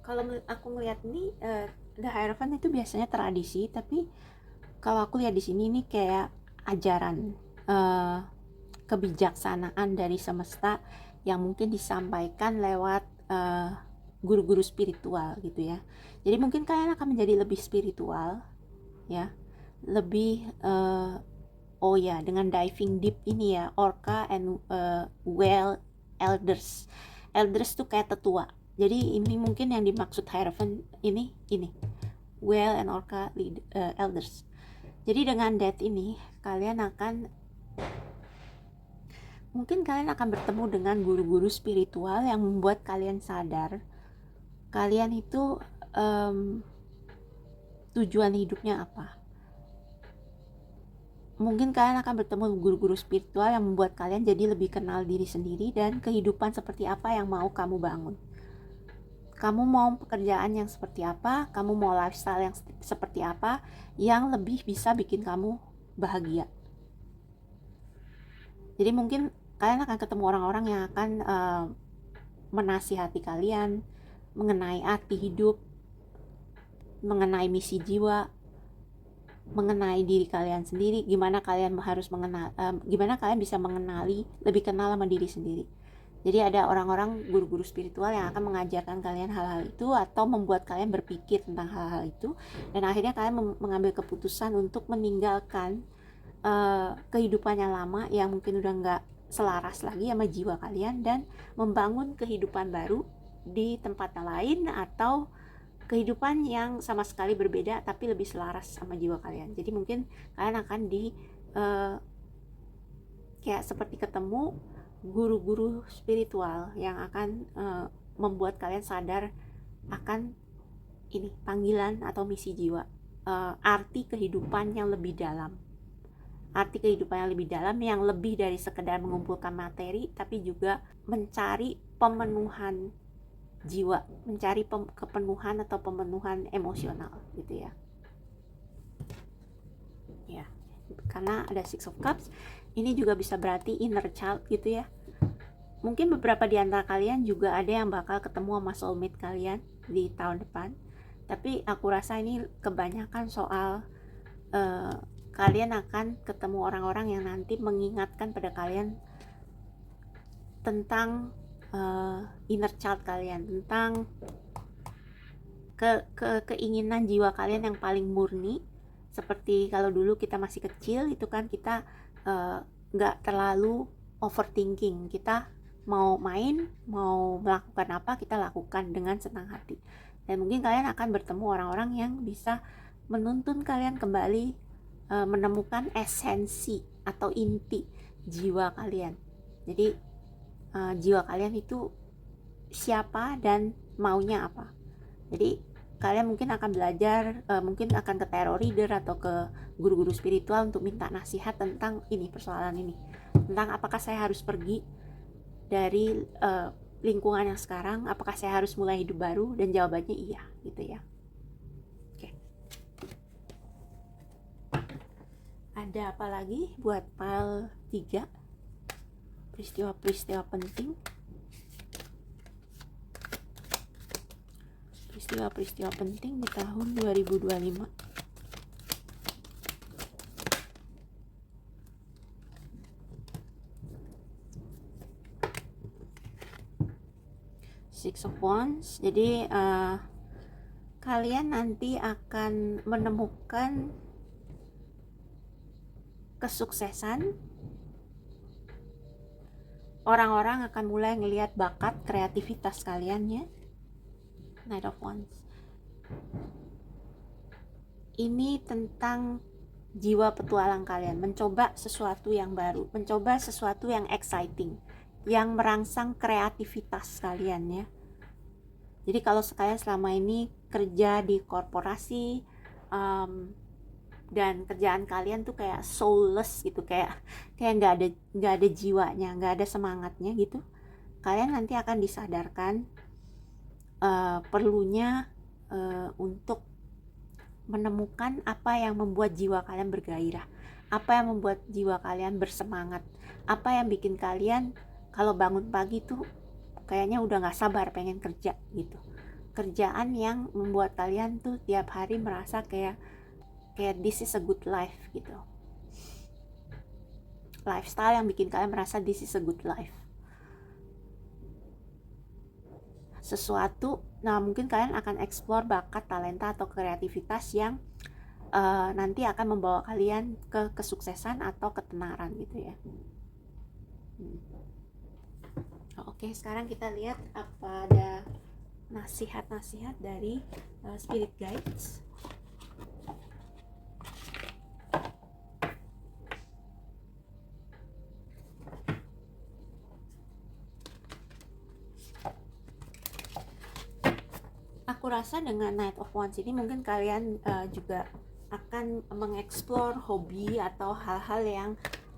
Kalau aku ngeliat ini The Hierophant itu biasanya tradisi, tapi kalau aku lihat di sini ini kayak ajaran kebijaksanaan dari semesta yang mungkin disampaikan lewat guru-guru spiritual gitu ya. Jadi mungkin kalian akan menjadi lebih spiritual ya, lebih oh ya, dengan diving deep ini ya, Orca and Whale Elders. Elders tuh kayak tetua. Jadi ini mungkin yang dimaksud Hierophant ini Whale and Orca Elders. Jadi dengan that ini kalian akan bertemu dengan guru-guru spiritual yang membuat kalian sadar kalian itu tujuan hidupnya apa. Mungkin kalian akan bertemu guru-guru spiritual yang membuat kalian jadi lebih kenal diri sendiri dan kehidupan seperti apa yang mau kamu bangun. Kamu mau pekerjaan yang seperti apa, kamu mau lifestyle yang seperti apa yang lebih bisa bikin kamu bahagia. Jadi mungkin kalian akan ketemu orang-orang yang akan menasihati kalian mengenai arti hidup, mengenai misi jiwa, mengenai diri kalian sendiri, gimana kalian bisa mengenali, lebih kenal sama diri sendiri. Jadi ada orang-orang guru-guru spiritual yang akan mengajarkan kalian hal-hal itu atau membuat kalian berpikir tentang hal-hal itu, dan akhirnya kalian mengambil keputusan untuk meninggalkan kehidupan yang lama yang mungkin udah nggak selaras lagi sama jiwa kalian dan membangun kehidupan baru di tempat lain atau kehidupan yang sama sekali berbeda tapi lebih selaras sama jiwa kalian. Jadi mungkin kalian akan kayak seperti ketemu guru-guru spiritual yang akan membuat kalian sadar akan ini panggilan atau misi jiwa, arti kehidupan yang lebih dalam. Arti kehidupan yang lebih dalam yang lebih dari sekedar mengumpulkan materi, tapi juga mencari pemenuhan jiwa, mencari kepenuhan atau pemenuhan emosional gitu ya. Ya, karena ada Six of Cups, ini juga bisa berarti inner child gitu ya. Mungkin beberapa di antara kalian juga ada yang bakal ketemu sama soulmate kalian di tahun depan. Tapi aku rasa ini kebanyakan soal kalian akan ketemu orang-orang yang nanti mengingatkan pada kalian tentang inner child kalian, tentang keinginan jiwa kalian yang paling murni. Seperti kalau dulu kita masih kecil itu kan kita nggak terlalu overthinking, kita mau main, mau melakukan apa, kita lakukan dengan senang hati. Dan mungkin kalian akan bertemu orang-orang yang bisa menuntun kalian kembali menemukan esensi atau inti jiwa kalian. Jadi jiwa kalian itu siapa dan maunya apa. Jadi kalian mungkin akan belajar, mungkin akan ke tarot reader atau ke guru-guru spiritual untuk minta nasihat tentang ini, persoalan ini, tentang apakah saya harus pergi dari lingkungan yang sekarang, apakah saya harus mulai hidup baru, dan jawabannya iya gitu ya. Oke. Ada apa lagi buat pile 3? Peristiwa-peristiwa penting. Peristiwa-peristiwa penting di tahun 2025. Six of Wands. Jadi kalian nanti akan menemukan kesuksesan. Orang-orang akan mulai ngelihat bakat kreativitas kalian ya. Knight of Wands. Ini tentang jiwa petualang kalian, mencoba sesuatu yang baru, mencoba sesuatu yang exciting, yang merangsang kreativitas kalian ya. Jadi kalau kalian selama ini kerja di korporasi dan kerjaan kalian tuh kayak soulless gitu, kayak nggak ada jiwanya, nggak ada semangatnya gitu, kalian nanti akan disadarkan perlunya untuk menemukan apa yang membuat jiwa kalian bergairah, apa yang membuat jiwa kalian bersemangat, apa yang bikin kalian kalau bangun pagi tuh kayaknya udah nggak sabar pengen kerja gitu. Kerjaan yang membuat kalian tuh tiap hari merasa kayak this is a good life gitu. Lifestyle yang bikin kalian merasa this is a good life. Sesuatu, nah mungkin kalian akan explore bakat, talenta atau kreativitas yang nanti akan membawa kalian ke kesuksesan atau ketenaran gitu ya. Oke, sekarang kita lihat apa ada nasihat-nasihat dari spirit guides. Aku rasa dengan Knight of Wands ini mungkin kalian juga akan mengeksplor hobi atau hal-hal yang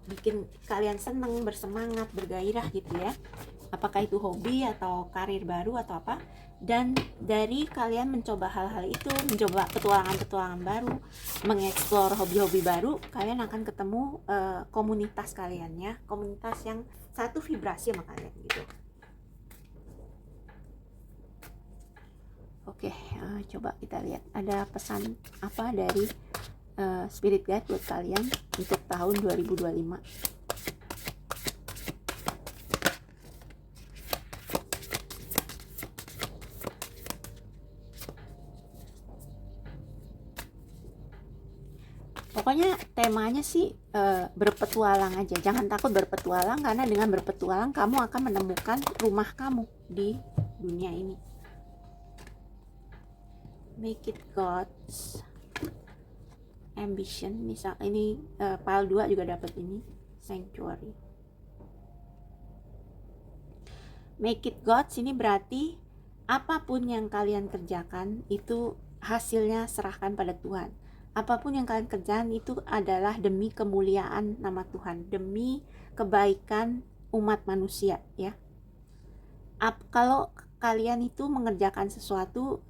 bikin kalian seneng, bersemangat, bergairah gitu ya. Apakah itu hobi atau karir baru atau apa. Dan dari kalian mencoba hal-hal itu, mencoba petualangan-petualangan baru, mengeksplor hobi-hobi baru, kalian akan ketemu komunitas kalian ya, komunitas yang satu vibrasi sama kalian gitu. Oke, coba kita lihat ada pesan apa dari spirit guide buat kalian untuk tahun 2025. Pokoknya temanya sih berpetualang aja. Jangan takut berpetualang, karena dengan berpetualang kamu akan menemukan rumah kamu di dunia ini. Make it God's ambition. Misal ini pile 2 juga dapat ini, sanctuary. Make it God's ini berarti apapun yang kalian kerjakan itu hasilnya serahkan pada Tuhan. Apapun yang kalian kerjakan itu adalah demi kemuliaan nama Tuhan, demi kebaikan umat manusia ya. Kalau kalian itu mengerjakan sesuatu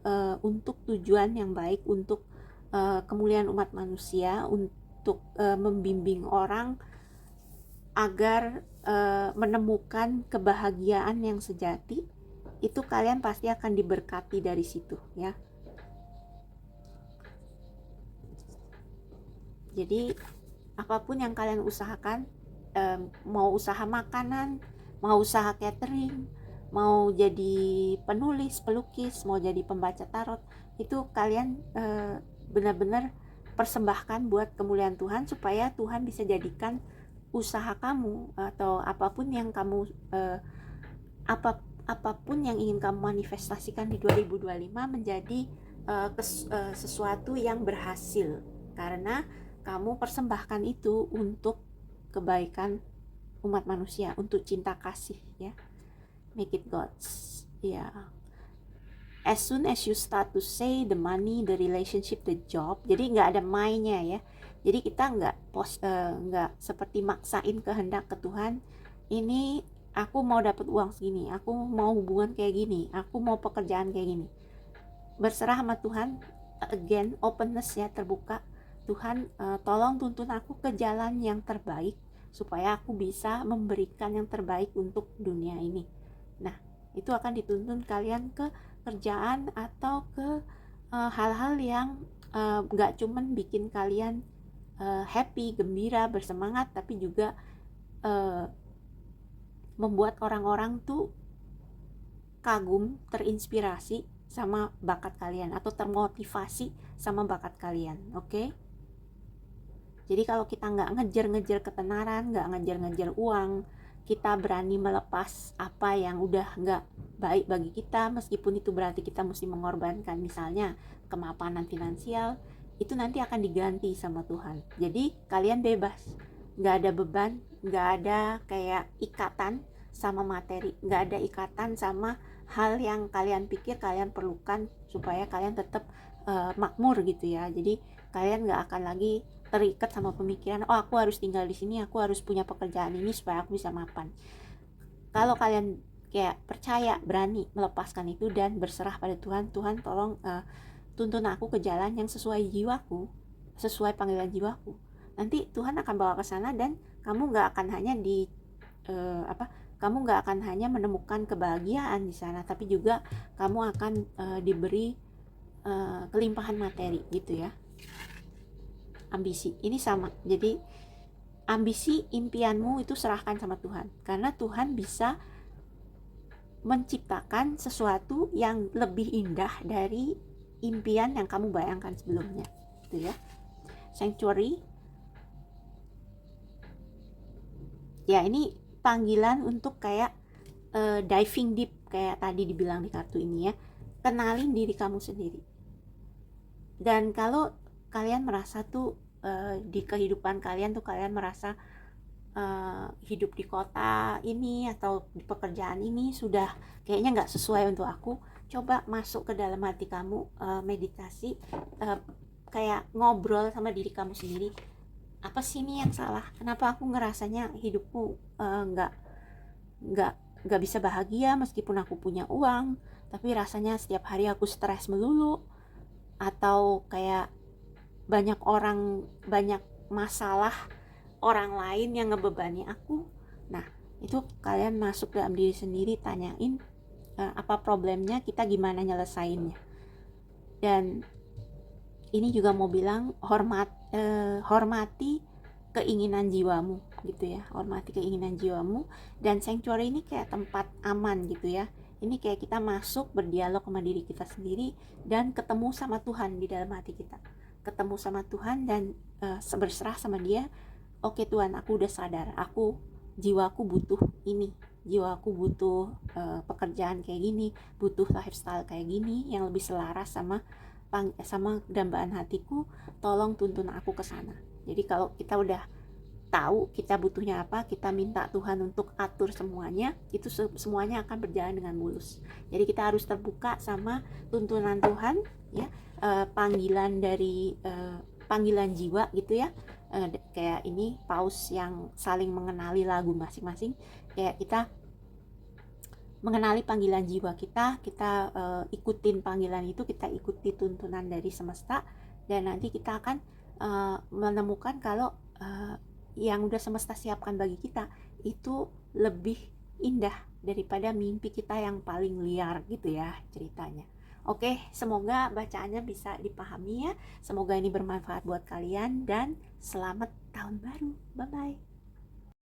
untuk tujuan yang baik, untuk kemuliaan umat manusia, untuk membimbing orang agar menemukan kebahagiaan yang sejati, itu kalian pasti akan diberkati dari situ ya. Jadi apapun yang kalian usahakan, mau usaha makanan, mau usaha catering, mau jadi penulis, pelukis, mau jadi pembaca tarot, itu kalian benar-benar persembahkan buat kemuliaan Tuhan, supaya Tuhan bisa jadikan usaha kamu atau apapun yang kamu apapun yang ingin kamu manifestasikan di 2025 menjadi sesuatu yang berhasil, karena kamu persembahkan itu untuk kebaikan umat manusia, untuk cinta kasih ya. Make it God's ya. As soon as you start to say the money, the relationship, the job, jadi nggak ada my-nya ya. Jadi kita nggak seperti maksain kehendak ke Tuhan. Ini aku mau dapat uang segini, aku mau hubungan kayak gini, aku mau pekerjaan kayak gini. Berserah sama Tuhan, again openness ya, terbuka. Tuhan, tolong tuntun aku ke jalan yang terbaik supaya aku bisa memberikan yang terbaik untuk dunia ini. Nah, itu akan dituntun kalian ke kerjaan atau ke hal-hal yang gak cuman bikin kalian happy, gembira, bersemangat, tapi juga membuat orang-orang tuh kagum, terinspirasi sama bakat kalian atau termotivasi sama bakat kalian. Oke? Jadi kalau kita nggak ngejar-ngejar ketenaran, nggak ngejar-ngejar uang, kita berani melepas apa yang udah nggak baik bagi kita, meskipun itu berarti kita mesti mengorbankan misalnya kemapanan finansial, itu nanti akan diganti sama Tuhan. Jadi kalian bebas, nggak ada beban, nggak ada kayak ikatan sama materi, nggak ada ikatan sama hal yang kalian pikir kalian perlukan supaya kalian tetap makmur gitu ya. Jadi kalian nggak akan lagi terikat sama pemikiran, oh aku harus tinggal di sini, aku harus punya pekerjaan ini supaya aku bisa mapan. Kalau kalian kayak percaya, berani melepaskan itu dan berserah pada Tuhan, Tuhan tolong tuntun aku ke jalan yang sesuai jiwaku, sesuai panggilan jiwaku. Nanti Tuhan akan bawa ke sana dan kamu nggak akan hanya kamu nggak akan hanya menemukan kebahagiaan di sana, tapi juga kamu akan diberi kelimpahan materi gitu ya. Ambisi ini sama, jadi ambisi, impianmu itu serahkan sama Tuhan, karena Tuhan bisa menciptakan sesuatu yang lebih indah dari impian yang kamu bayangkan sebelumnya gitu ya. Sanctuary ya, ini panggilan untuk kayak diving deep kayak tadi dibilang di kartu ini ya. Kenalin diri kamu sendiri. Dan kalau kalian merasa tuh di kehidupan kalian tuh kalian merasa hidup di kota ini atau di pekerjaan ini sudah kayaknya nggak sesuai untuk aku, coba masuk ke dalam hati kamu, meditasi, kayak ngobrol sama diri kamu sendiri. Apa sih ini yang salah? Kenapa aku ngerasanya hidupku nggak bisa bahagia meskipun aku punya uang, tapi rasanya setiap hari aku stres melulu, atau kayak banyak masalah orang lain yang ngebebani aku. Nah, itu kalian masuk dalam diri sendiri, tanyain apa problemnya, kita gimana nyelesainnya. Dan ini juga mau bilang hormati keinginan jiwamu gitu ya, hormati keinginan jiwamu. Dan sanctuary ini kayak tempat aman gitu ya. Ini kayak kita masuk berdialog sama diri kita sendiri dan ketemu sama Tuhan di dalam hati kita, ketemu sama Tuhan dan berserah sama Dia. Oke Tuhan, aku udah sadar, jiwaku butuh ini, jiwaku butuh pekerjaan kayak gini, butuh lifestyle kayak gini yang lebih selaras sama dambaan hatiku, tolong tuntun aku ke sana. Jadi kalau kita udah tahu kita butuhnya apa, kita minta Tuhan untuk atur semuanya, itu semuanya akan berjalan dengan mulus. Jadi kita harus terbuka sama tuntunan Tuhan ya, panggilan dari panggilan jiwa gitu ya. Kayak ini paus yang saling mengenali lagu masing-masing, kayak kita mengenali panggilan jiwa kita ikutin panggilan itu, kita ikuti tuntunan dari semesta, dan nanti kita akan menemukan kalau yang udah semesta siapkan bagi kita itu lebih indah daripada mimpi kita yang paling liar gitu ya ceritanya. Oke, semoga bacaannya bisa dipahami ya. Semoga ini bermanfaat buat kalian dan selamat tahun baru. Bye-bye.